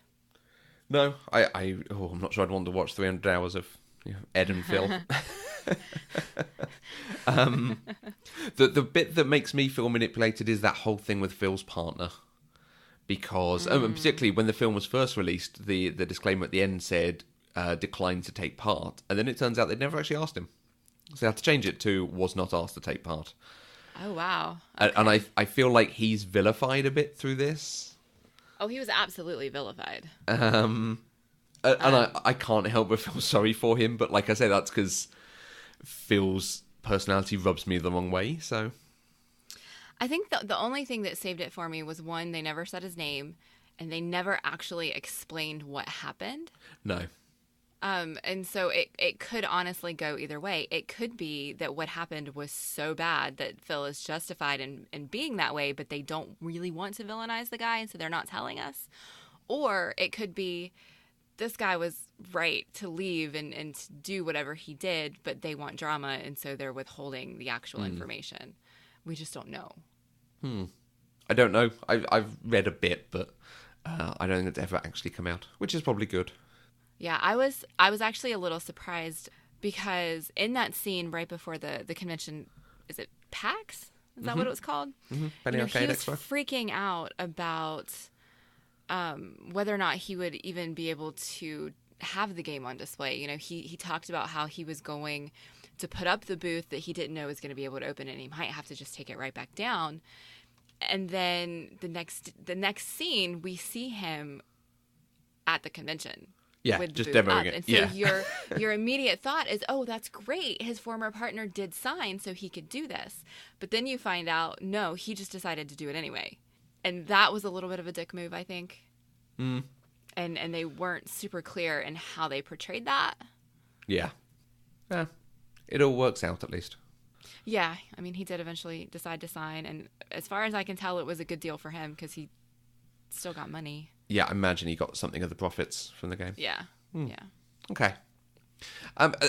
Speaker 2: No, I'm not sure I'd want to watch 300 hours of Ed and Phil. The bit that makes me feel manipulated is that whole thing with Phil's partner. Because, and particularly when the film was first released, the disclaimer at the end said, declined to take part. And then it turns out they'd never actually asked him. So they had to change it to, was not asked to take part.
Speaker 1: Oh, wow. Okay.
Speaker 2: And I feel like he's vilified a bit through this.
Speaker 1: Oh, he was absolutely vilified.
Speaker 2: And I can't help but feel sorry for him. But like I say, that's because Phil's personality rubs me the wrong way. So
Speaker 1: I think the only thing that saved it for me was, one, they never said his name. and they never actually explained what happened.
Speaker 2: No.
Speaker 1: And so it could honestly go either way. It could be that what happened was so bad that Phil is justified in being that way, but they don't really want to villainize the guy, and so they're not telling us. Or it could be this guy was right to leave and to do whatever he did, but they want drama, and so they're withholding the actual information. We just don't know.
Speaker 2: I don't know. I've read a bit, but I don't think it's ever actually come out, which is probably good.
Speaker 1: Yeah, I was actually a little surprised because in that scene right before the convention, is it PAX? Is that what it was called?
Speaker 2: Penny Arcade
Speaker 1: he was
Speaker 2: Expo.
Speaker 1: freaking out about whether or not he would even be able to have the game on display. He talked about how he was going to put up the booth that he didn't know was going to be able to open, and he might have to just take it right back down. And then the next scene, we see him at the convention.
Speaker 2: Yeah,
Speaker 1: with
Speaker 2: just
Speaker 1: the booth
Speaker 2: demoing
Speaker 1: up.
Speaker 2: it.
Speaker 1: And so
Speaker 2: Yeah.
Speaker 1: your immediate thought is, oh, that's great. His former partner did sign so he could do this. But then you find out, no, he just decided to do it anyway. And that was a little bit of a dick move, I think. And they weren't super clear in how they portrayed that.
Speaker 2: Yeah. It all works out at least.
Speaker 1: Yeah, I mean, he did eventually decide to sign. And as far as I can tell, it was a good deal for him because he still got money.
Speaker 2: Yeah, I imagine he got something of the profits from the game.
Speaker 1: Yeah, yeah.
Speaker 2: Okay.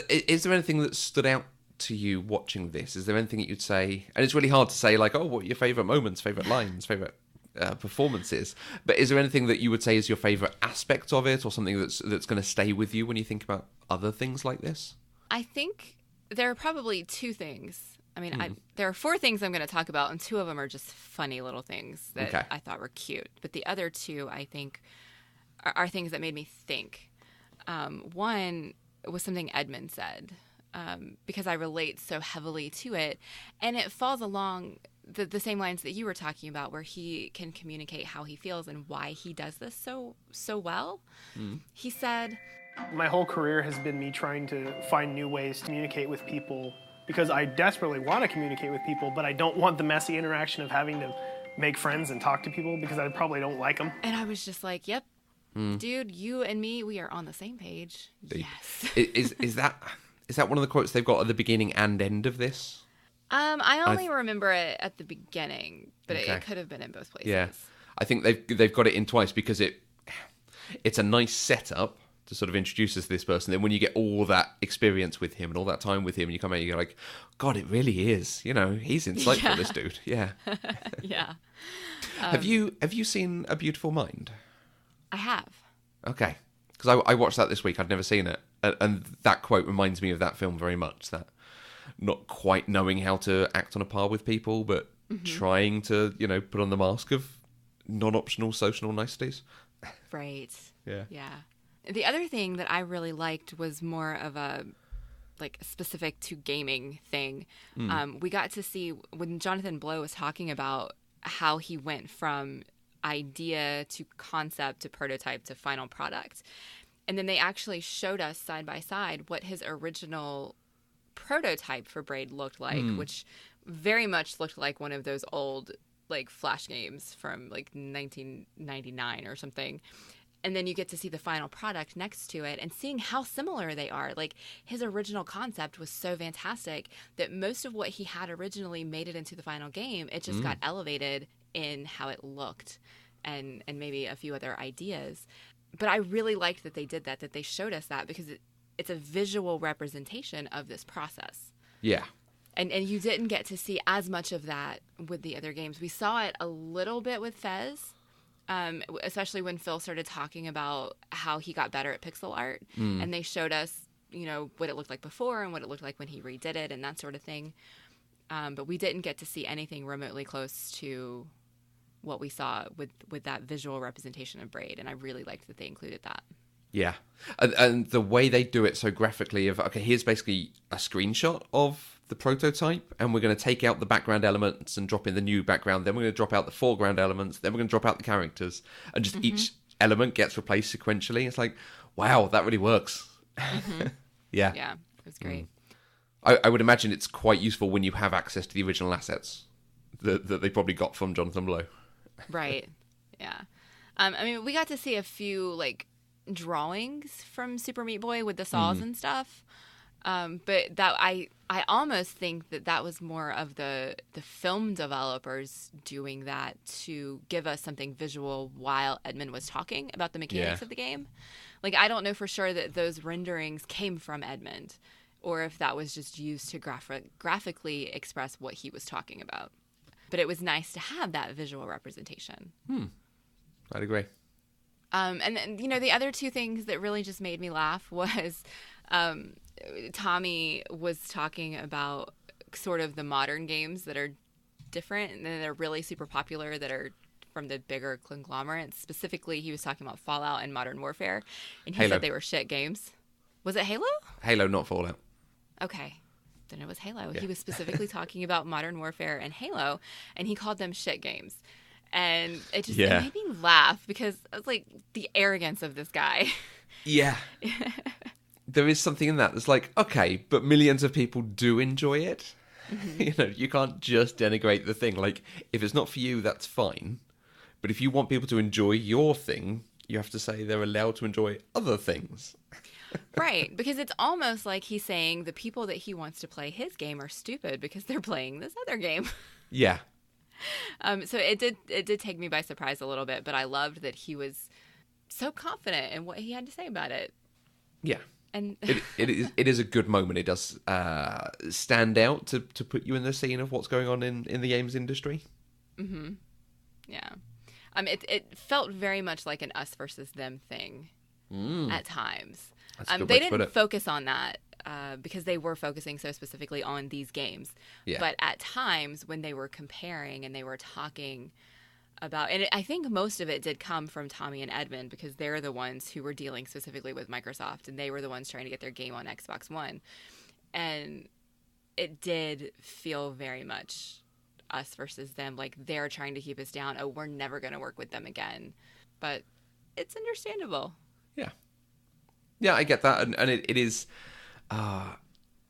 Speaker 2: Is there anything that stood out to you watching this? Is there anything that you'd say, and it's really hard to say, like, oh, what are your favourite moments, favourite lines, favourite performances, but is there anything that you would say is your favourite aspect of it, or something that's going to stay with you when you think about other things like this?
Speaker 1: I think there are probably two things. I mean, there are four things I'm going to talk about, and two of them are just funny little things that I thought were cute. But the other two, I think, are things that made me think. One was something Edmund said, because I relate so heavily to it. And it falls along the same lines that you were talking about, where he can communicate how he feels and why he does this so well. He said,
Speaker 4: my whole career has been me trying to find new ways to communicate with people, because I desperately want to communicate with people, but I don't want the messy interaction of having to make friends and talk to people because I probably don't like them.
Speaker 1: And I was just like, yep, dude, you and me, we are on the same page. Yes.
Speaker 2: Is that one of the quotes they've got at the beginning and end of this?
Speaker 1: I only remember it at the beginning, but it could have been in both places.
Speaker 2: Yeah. I think they've got it in twice because it's a nice setup to sort of introduce us to this person. Then when you get all that experience with him and all that time with him, and you come out, you're like, God, it really is. He's insightful, this dude. Yeah.
Speaker 1: Yeah.
Speaker 2: Have you seen A Beautiful Mind?
Speaker 1: I have.
Speaker 2: Okay. Because I watched that this week. I'd never seen it. And that quote reminds me of that film very much. That not quite knowing how to act on a par with people, but trying to, put on the mask of non-optional social niceties.
Speaker 1: Right.
Speaker 2: Yeah.
Speaker 1: Yeah. The other thing that I really liked was more of a specific to gaming thing. We got to see when Jonathan Blow was talking about how he went from idea to concept to prototype to final product. And then they actually showed us side by side what his original prototype for Braid looked like, which very much looked like one of those old Flash games from 1999 or something. And then you get to see the final product next to it and seeing how similar they are. His original concept was so fantastic that most of what he had originally made it into the final game. It just got elevated in how it looked and maybe a few other ideas. But I really liked that they did that they showed us that, because it's a visual representation of this process.
Speaker 2: Yeah.
Speaker 1: And you didn't get to see as much of that with the other games. We saw it a little bit with Fez. Especially when Phil started talking about how he got better at pixel art, and they showed us, what it looked like before and what it looked like when he redid it and that sort of thing. But we didn't get to see anything remotely close to what we saw with that visual representation of Braid, and I really liked that they included that.
Speaker 2: Yeah. And the way they do it so graphically here's basically a screenshot of the prototype, and we're going to take out the background elements and drop in the new background, then we're going to drop out the foreground elements, then we're going to drop out the characters, and just each element gets replaced sequentially. It's like, wow, that really works. Yeah.
Speaker 1: Yeah, it was great.
Speaker 2: I would imagine it's quite useful when you have access to the original assets that they probably got from Jonathan Blow.
Speaker 1: Right. Yeah. I mean, we got to see a few like drawings from Super Meat Boy with the saws and stuff. But that I almost think that was more of the film developers doing that to give us something visual while Edmund was talking about the mechanics of the game. Like, I don't know for sure that those renderings came from Edmund, or if that was just used to graphically express what he was talking about. But it was nice to have that visual representation.
Speaker 2: I'd agree.
Speaker 1: And then, the other two things that really just made me laugh was Tommy was talking about sort of the modern games that are different and then they're really super popular that are from the bigger conglomerates. Specifically, he was talking about Fallout and Modern Warfare, and he said they were shit games. Was it Halo?
Speaker 2: Halo, not Fallout.
Speaker 1: Okay. Then it was Halo. Yeah. He was specifically talking about Modern Warfare and Halo, and he called them shit games. And it just it made me laugh because I was like, the arrogance of this guy.
Speaker 2: Yeah. There is something in that. It's like, okay, but millions of people do enjoy it. Mm-hmm. You can't just denigrate the thing. Like, if it's not for you, that's fine. But if you want people to enjoy your thing, you have to say they're allowed to enjoy other things.
Speaker 1: Right, because it's almost like he's saying the people that he wants to play his game are stupid because they're playing this other game.
Speaker 2: Yeah.
Speaker 1: So it did take me by surprise a little bit, but I loved that he was so confident in what he had to say about it.
Speaker 2: Yeah.
Speaker 1: And
Speaker 2: it is a good moment. It does stand out to put you in the scene of what's going on in the games industry.
Speaker 1: Mm-hmm. Yeah. It felt very much like an us versus them thing at times. They didn't focus on that because they were focusing so specifically on these games. Yeah. But at times when they were comparing and they were talking about, and I think most of it did come from Tommy and Edmund because they're the ones who were dealing specifically with Microsoft and they were the ones trying to get their game on Xbox One. And it did feel very much us versus them, like they're trying to keep us down. Oh, we're never going to work with them again. But it's understandable.
Speaker 2: Yeah, I get that. And it is,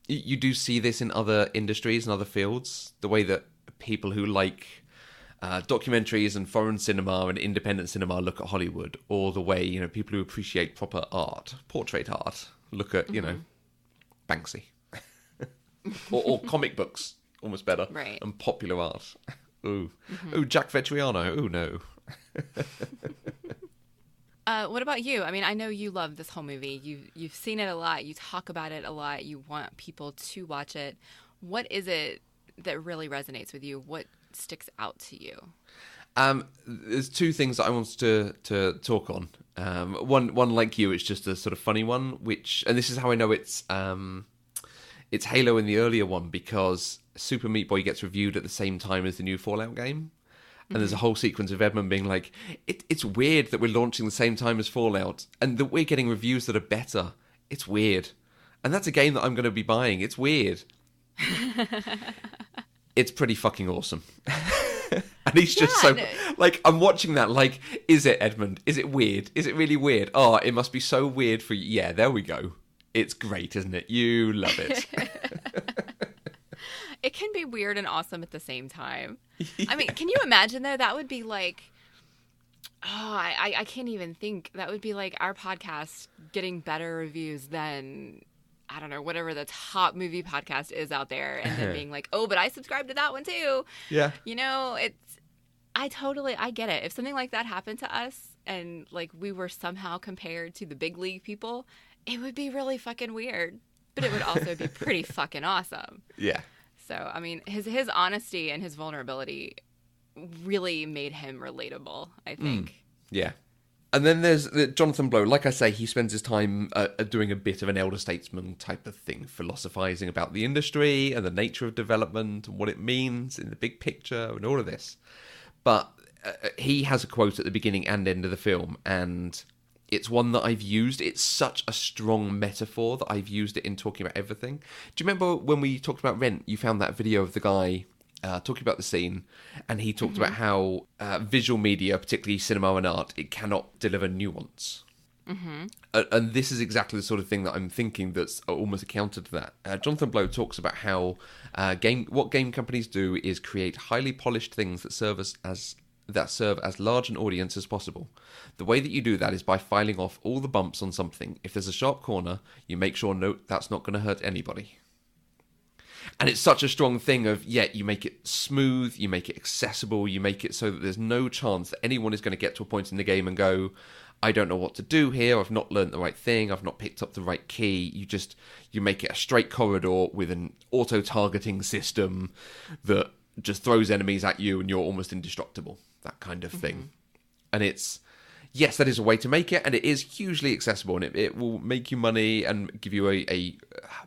Speaker 2: you do see this in other industries and other fields, the way that people who like documentaries and foreign cinema and independent cinema look at Hollywood, or the way, people who appreciate proper art, portrait art, look at, Banksy. or comic books, almost better.
Speaker 1: Right.
Speaker 2: And popular art. Ooh. Mm-hmm. Ooh, Jack Vetriano. Ooh, no.
Speaker 1: What about you? I mean, I know you love this whole movie. You've seen it a lot. You talk about it a lot. You want people to watch it. What is it that really resonates with you? What sticks out to you?
Speaker 2: There's two things that I wanted to talk on. One, like you, it's just a sort of funny one, and this is how I know it's Halo in the earlier one, because Super Meat Boy gets reviewed at the same time as the new Fallout game. And there's a whole sequence of Edmund being like, it's weird that we're launching the same time as Fallout and that we're getting reviews that are better. It's weird. And that's a game that I'm going to be buying. It's weird. It's pretty fucking awesome. And he's just like, I'm watching that like, is it, Edmund? Is it weird? Is it really weird? Oh, it must be so weird for you. Yeah, there we go. It's great, isn't it? You love it.
Speaker 1: It can be weird and awesome at the same time. Yeah. I mean, can you imagine, though? That would be like, I can't even think. That would be like our podcast getting better reviews than, I don't know, whatever the top movie podcast is out there. And then being like, oh, but I subscribe to that one too.
Speaker 2: Yeah.
Speaker 1: I get it. If something like that happened to us and like we were somehow compared to the big league people, it would be really fucking weird. But it would also be pretty fucking awesome.
Speaker 2: Yeah.
Speaker 1: So, I mean, his honesty and his vulnerability really made him relatable, I think.
Speaker 2: Yeah. And then there's Jonathan Blow. Like I say, he spends his time doing a bit of an elder statesman type of thing, philosophizing about the industry and the nature of development and what it means in the big picture and all of this. But he has a quote at the beginning and end of the film, and it's one that I've used. It's such a strong metaphor that I've used it in talking about everything. Do you remember when we talked about Rent, you found that video of the guy talking about the scene, and he talked about how visual media, particularly cinema and art, it cannot deliver nuance. Mm-hmm. And this is exactly the sort of thing that I'm thinking that's almost a counter to that. Jonathan Blow talks about how what game companies do is create highly polished things that serve as that serve as large an audience as possible. The way that you do that is by filing off all the bumps on something. If there's a sharp corner, you make sure that's not going to hurt anybody. And it's such a strong thing of, you make it smooth, you make it accessible, you make it so that there's no chance that anyone is going to get to a point in the game and go, I don't know what to do here, I've not learned the right thing, I've not picked up the right key. You make it a straight corridor with an auto-targeting system that just throws enemies at you and you're almost indestructible. That kind of thing. And it's, yes, that is a way to make it, and it is hugely accessible, and it will make you money and give you a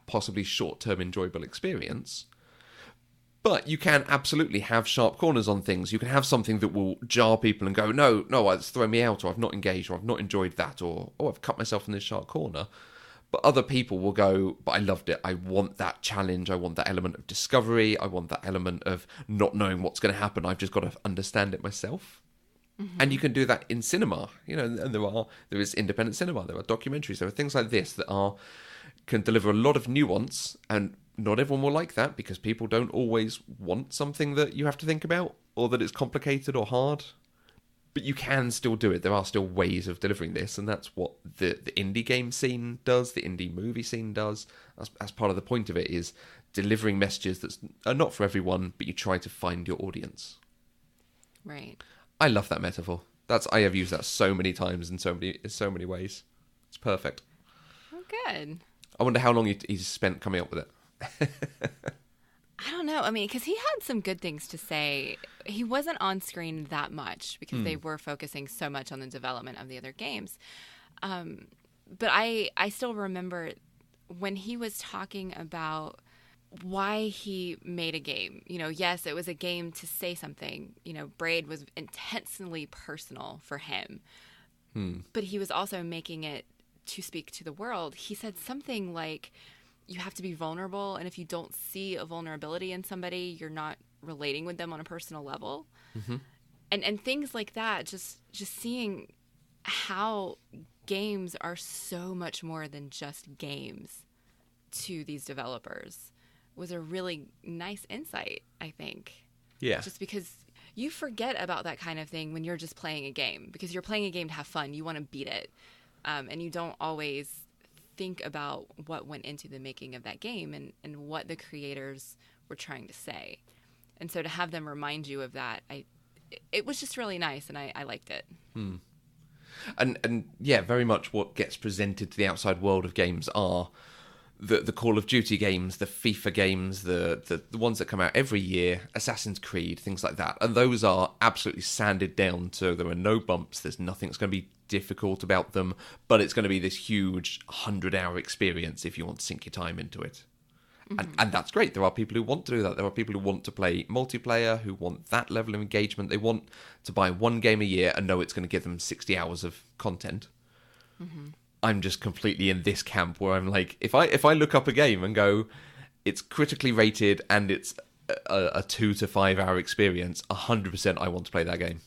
Speaker 2: possibly short-term enjoyable experience. But you can absolutely have sharp corners on things. You can have something that will jar people and go, no, it's thrown me out, or I've not engaged, or I've not enjoyed that, or I've cut myself in this sharp corner. But other people will go, but I loved it. I want that challenge. I want that element of discovery. I want that element of not knowing what's going to happen. I've just got to understand it myself. And you can do that in cinema, and there is independent cinema, there are documentaries, there are things like this that can deliver a lot of nuance, and not everyone will like that because people don't always want something that you have to think about or that it's complicated or hard. But you can still do it. There are still ways of delivering this, and that's what the indie game scene does, the indie movie scene does. That's part of the point of it, is delivering messages that are not for everyone, but you try to find your audience.
Speaker 1: Right.
Speaker 2: I love that metaphor. I have used that so many times in so many ways. It's perfect.
Speaker 1: Oh, good.
Speaker 2: I wonder how long he's spent coming up with it.
Speaker 1: I don't know. I mean, because he had some good things to say. He wasn't on screen that much because they were focusing so much on the development of the other games. But I still remember when he was talking about why he made a game. Yes, it was a game to say something. Braid was intensely personal for him. But he was also making it to speak to the world. He said something like, you have to be vulnerable, and if you don't see a vulnerability in somebody, you're not relating with them on a personal level. And things like that, just seeing how games are so much more than just games to these developers was a really nice insight, I think.
Speaker 2: Yeah.
Speaker 1: Just because you forget about that kind of thing when you're just playing a game, because you're playing a game to have fun. You want to beat it. And you don't always think about what went into the making of that game and what the creators were trying to say. And so to have them remind you of that, it was just really nice, and I liked it.
Speaker 2: And yeah, very much what gets presented to the outside world of games are the Call of Duty games, the FIFA games, the ones that come out every year, Assassin's Creed, things like that. And those are absolutely sanded down, so there are no bumps, there's nothing that's going to be difficult about them, but it's going to be this huge 100-hour experience if you want to sink your time into it. And that's great. There are people who want to do that. There are people who want to play multiplayer, who want that level of engagement. They want to buy one game a year and know it's going to give them 60 hours of content. I'm just completely in this camp where I'm like, if I look up a game and go, it's critically rated and it's a 2 to 5 hour experience, 100% I want to play that game.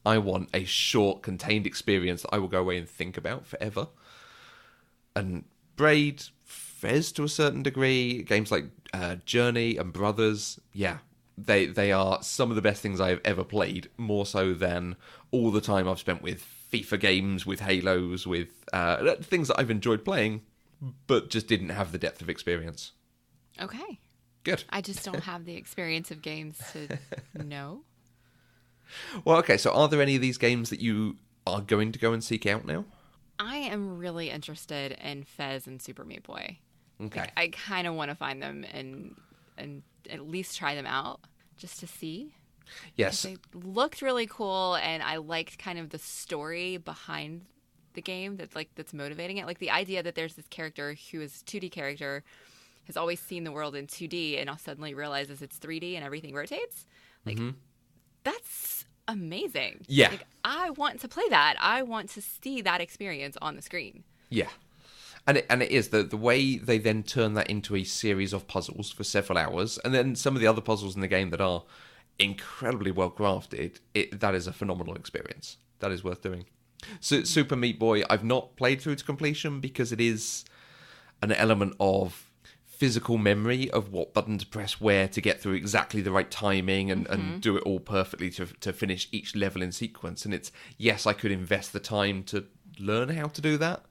Speaker 2: I want a short, contained experience that I will go away and think about forever. And Braid, Fez to a certain degree, games like Journey and Brothers, yeah, they are some of the best things I have ever played, more so than all the time I've spent with FIFA games, with Halos, with things that I've enjoyed playing, but just didn't have the depth of experience.
Speaker 1: Okay.
Speaker 2: Good.
Speaker 1: I just don't have the experience of games to know.
Speaker 2: Well, okay, so are there any of these games that you are going to go and seek out now?
Speaker 1: I am really interested in Fez and Super Meat Boy.
Speaker 2: Okay.
Speaker 1: Like, I kind of want to find them and at least try them out just to see.
Speaker 2: Yes.
Speaker 1: They looked really cool, and I liked kind of the story behind the game that's motivating it. Like the idea that there's this character who is a 2D character, has always seen the world in 2D, and now suddenly realizes it's 3D and everything rotates. Like, that's amazing.
Speaker 2: Yeah.
Speaker 1: Like, I want to play that. I want to see that experience on the screen.
Speaker 2: Yeah. And it is the way they then turn that into a series of puzzles for several hours, and then some of the other puzzles in the game that are incredibly well crafted. That is a phenomenal experience. That is worth doing. So Super Meat Boy, I've not played through to completion because it is an element of physical memory of what button to press where to get through exactly the right timing and do it all perfectly to finish each level in sequence. And it's, yes, I could invest the time to learn how to do that,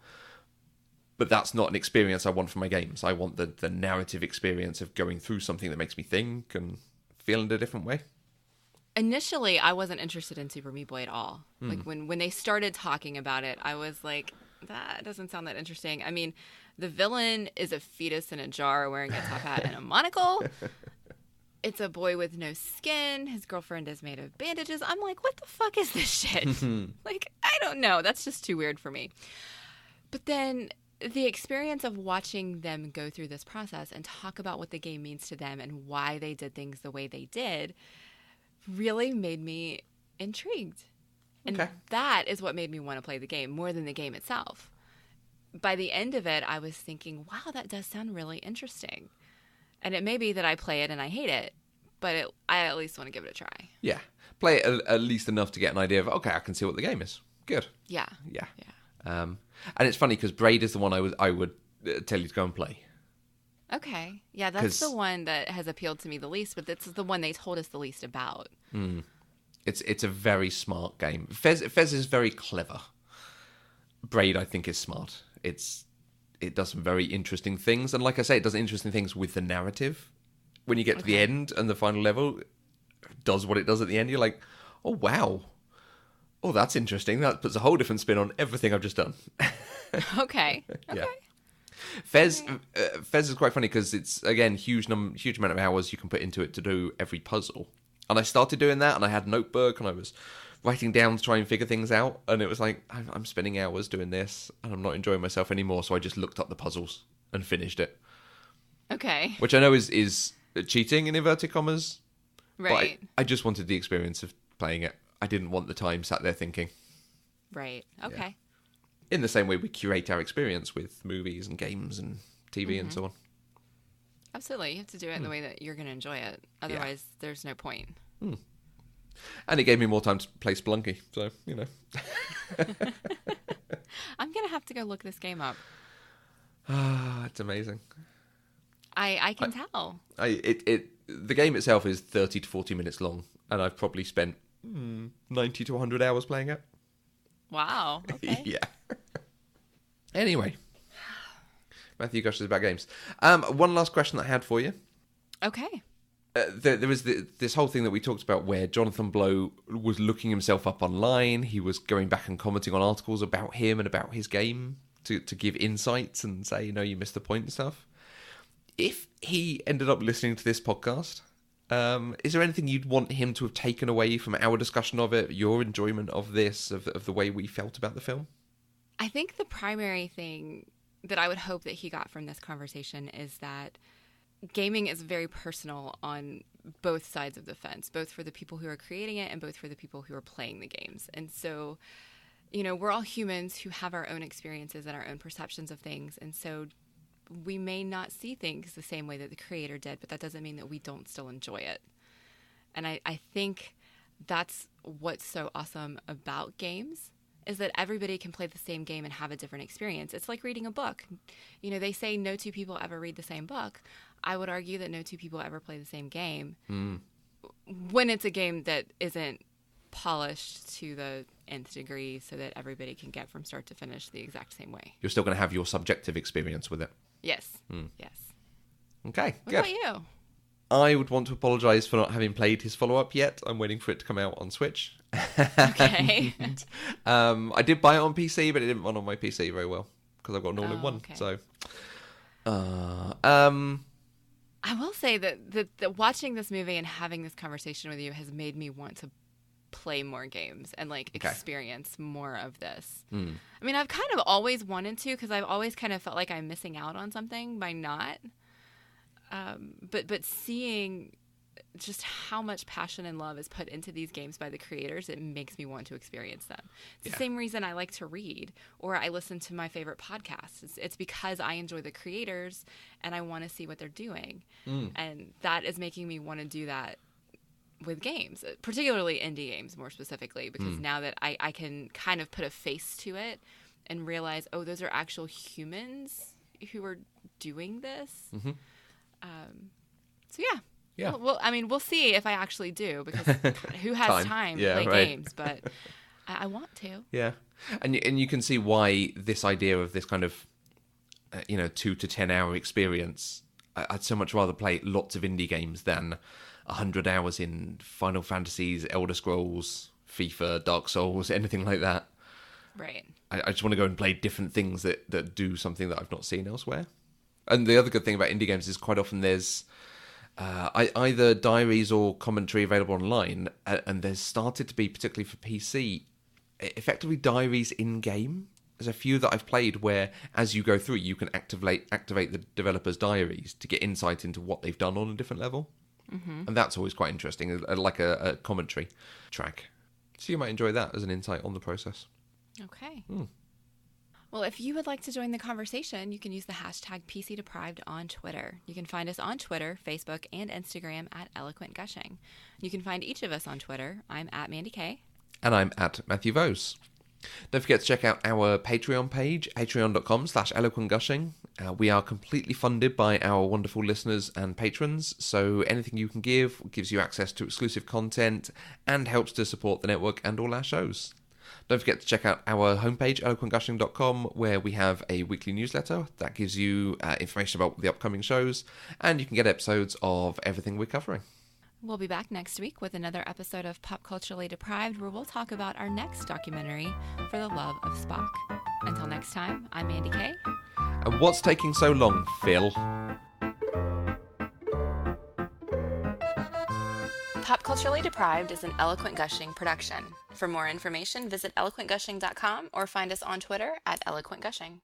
Speaker 2: but that's not an experience I want from my games. I want the narrative experience of going through something that makes me think and feel in a different way.
Speaker 1: Initially, I wasn't interested in Super Meat Boy at all. Like when they started talking about it, I was like, that doesn't sound that interesting. I mean, the villain is a fetus in a jar wearing a top hat and a monocle. It's a boy with no skin. His girlfriend is made of bandages. I'm like, what the fuck is this shit? Like, I don't know. That's just too weird for me. But then the experience of watching them go through this process and talk about what the game means to them and why they did things the way they did really made me intrigued. And that is what made me want to play the game more than the game itself. By the end of it, I was thinking, wow, that does sound really interesting. And it may be that I play it and I hate it, but I at least want to give it a try.
Speaker 2: Yeah. Play it at least enough to get an idea of, okay, I can see what the game is. Good.
Speaker 1: Yeah.
Speaker 2: Yeah. And it's funny because Braid is the one I would tell you to go and play.
Speaker 1: Okay. Yeah, that's the one that has appealed to me the least, but this is the one they told us the least about.
Speaker 2: It's a very smart game. Fez is very clever. Braid, I think, is smart. It does some very interesting things, and like I say, it does interesting things with the narrative. When you get to the end and the final level does what it does at the end, you're like, oh wow, oh that's interesting. That puts a whole different spin on everything I've just done.
Speaker 1: Okay.
Speaker 2: Yeah. Fez is quite funny because it's, again, huge amount of hours you can put into it to do every puzzle. And I started doing that, and I had a notebook, and I was writing down to try and figure things out. And it was like, I'm spending hours doing this, and I'm not enjoying myself anymore. So I just looked up the puzzles and finished it.
Speaker 1: Okay.
Speaker 2: Which I know is cheating in inverted commas.
Speaker 1: Right.
Speaker 2: But I just wanted the experience of playing it. I didn't want the time sat there thinking.
Speaker 1: Right. Okay.
Speaker 2: Yeah. In the same way we curate our experience with movies and games and TV and so on.
Speaker 1: Absolutely. You have to do it in the way that you're going to enjoy it. Otherwise, there's no point.
Speaker 2: And it gave me more time to play Spelunky, so, you know.
Speaker 1: I'm going to have to go look this game up.
Speaker 2: It's amazing.
Speaker 1: I can tell.
Speaker 2: The game itself is 30 to 40 minutes long, and I've probably spent 90 to 100 hours playing it.
Speaker 1: Wow. Okay.
Speaker 2: Yeah. Anyway. Matthew gushes about games. One last question that I had for you.
Speaker 1: Okay.
Speaker 2: There was this whole thing that we talked about where Jonathan Blow was looking himself up online. He was going back and commenting on articles about him and about his game to give insights and say, no, you missed the point and stuff. If he ended up listening to this podcast, is there anything you'd want him to have taken away from our discussion of it, your enjoyment of this, of the way we felt about the film?
Speaker 1: I think the primary thing that I would hope that he got from this conversation is that gaming is very personal on both sides of the fence, both for the people who are creating it and both for the people who are playing the games. And so, we're all humans who have our own experiences and our own perceptions of things. And so we may not see things the same way that the creator did, but that doesn't mean that we don't still enjoy it. And I think that's what's so awesome about games, is that everybody can play the same game and have a different experience. It's like reading a book. They say no two people ever read the same book. I would argue that no two people ever play the same game when it's a game that isn't polished to the nth degree so that everybody can get from start to finish the exact same way.
Speaker 2: You're still going to have your subjective experience with it.
Speaker 1: Yes. Yes.
Speaker 2: Okay,
Speaker 1: What
Speaker 2: good.
Speaker 1: about you?
Speaker 2: I would want to apologise for not having played his follow-up yet. I'm waiting for it to come out on Switch.
Speaker 1: Okay.
Speaker 2: I did buy it on PC, but it didn't run on my PC very well because I've got an all-in-one.
Speaker 1: Okay.
Speaker 2: So,
Speaker 1: I will say that watching this movie and having this conversation with you has made me want to play more games and experience more of this. I mean, I've kind of always wanted to because I've always kind of felt like I'm missing out on something by not. But seeing just how much passion and love is put into these games by the creators, it makes me want to experience them. It's the same reason I like to read or I listen to my favorite podcasts. It's because I enjoy the creators and I want to see what they're doing. And that is making me want to do that with games, particularly indie games more specifically, because now that I can kind of put a face to it and realize, oh, those are actual humans who are doing this. So yeah.
Speaker 2: Yeah.
Speaker 1: Well, I mean, we'll see if I actually do, because who has time to play games? But I want to.
Speaker 2: Yeah, and you can see why this idea of this kind of 2 to 10 hour experience. I'd so much rather play lots of indie games than 100 hours in Final Fantasies, Elder Scrolls, FIFA, Dark Souls, anything like that.
Speaker 1: Right.
Speaker 2: I just want to go and play different things that do something that I've not seen elsewhere. And the other good thing about indie games is quite often there's either diaries or commentary available online, and there's started to be, particularly for PC, effectively diaries in-game. There's a few that I've played where, as you go through, you can activate the developers' diaries to get insight into what they've done on a different level. Mm-hmm. And that's always quite interesting, like a commentary track. So you might enjoy that as an insight on the process.
Speaker 1: Okay. Well, if you would like to join the conversation, you can use the hashtag PCDeprived on Twitter. You can find us on Twitter, Facebook, and Instagram at Eloquent Gushing. You can find each of us on Twitter. I'm at Mandi K.
Speaker 2: And I'm at Matthew Vose. Don't forget to check out our Patreon page, patreon.com/eloquentgushing. We are completely funded by our wonderful listeners and patrons, so anything you can give gives you access to exclusive content and helps to support the network and all our shows. Don't forget to check out our homepage, eloquentgushing.com, where we have a weekly newsletter that gives you information about the upcoming shows, and you can get episodes of everything we're covering.
Speaker 1: We'll be back next week with another episode of Pop Culturally Deprived, where we'll talk about our next documentary, For the Love of Spock. Until next time, I'm Mandi K.
Speaker 2: And what's taking so long, Phil?
Speaker 1: Pop Culturally Deprived is an Eloquent Gushing production. For more information, visit eloquentgushing.com or find us on Twitter at Eloquent Gushing.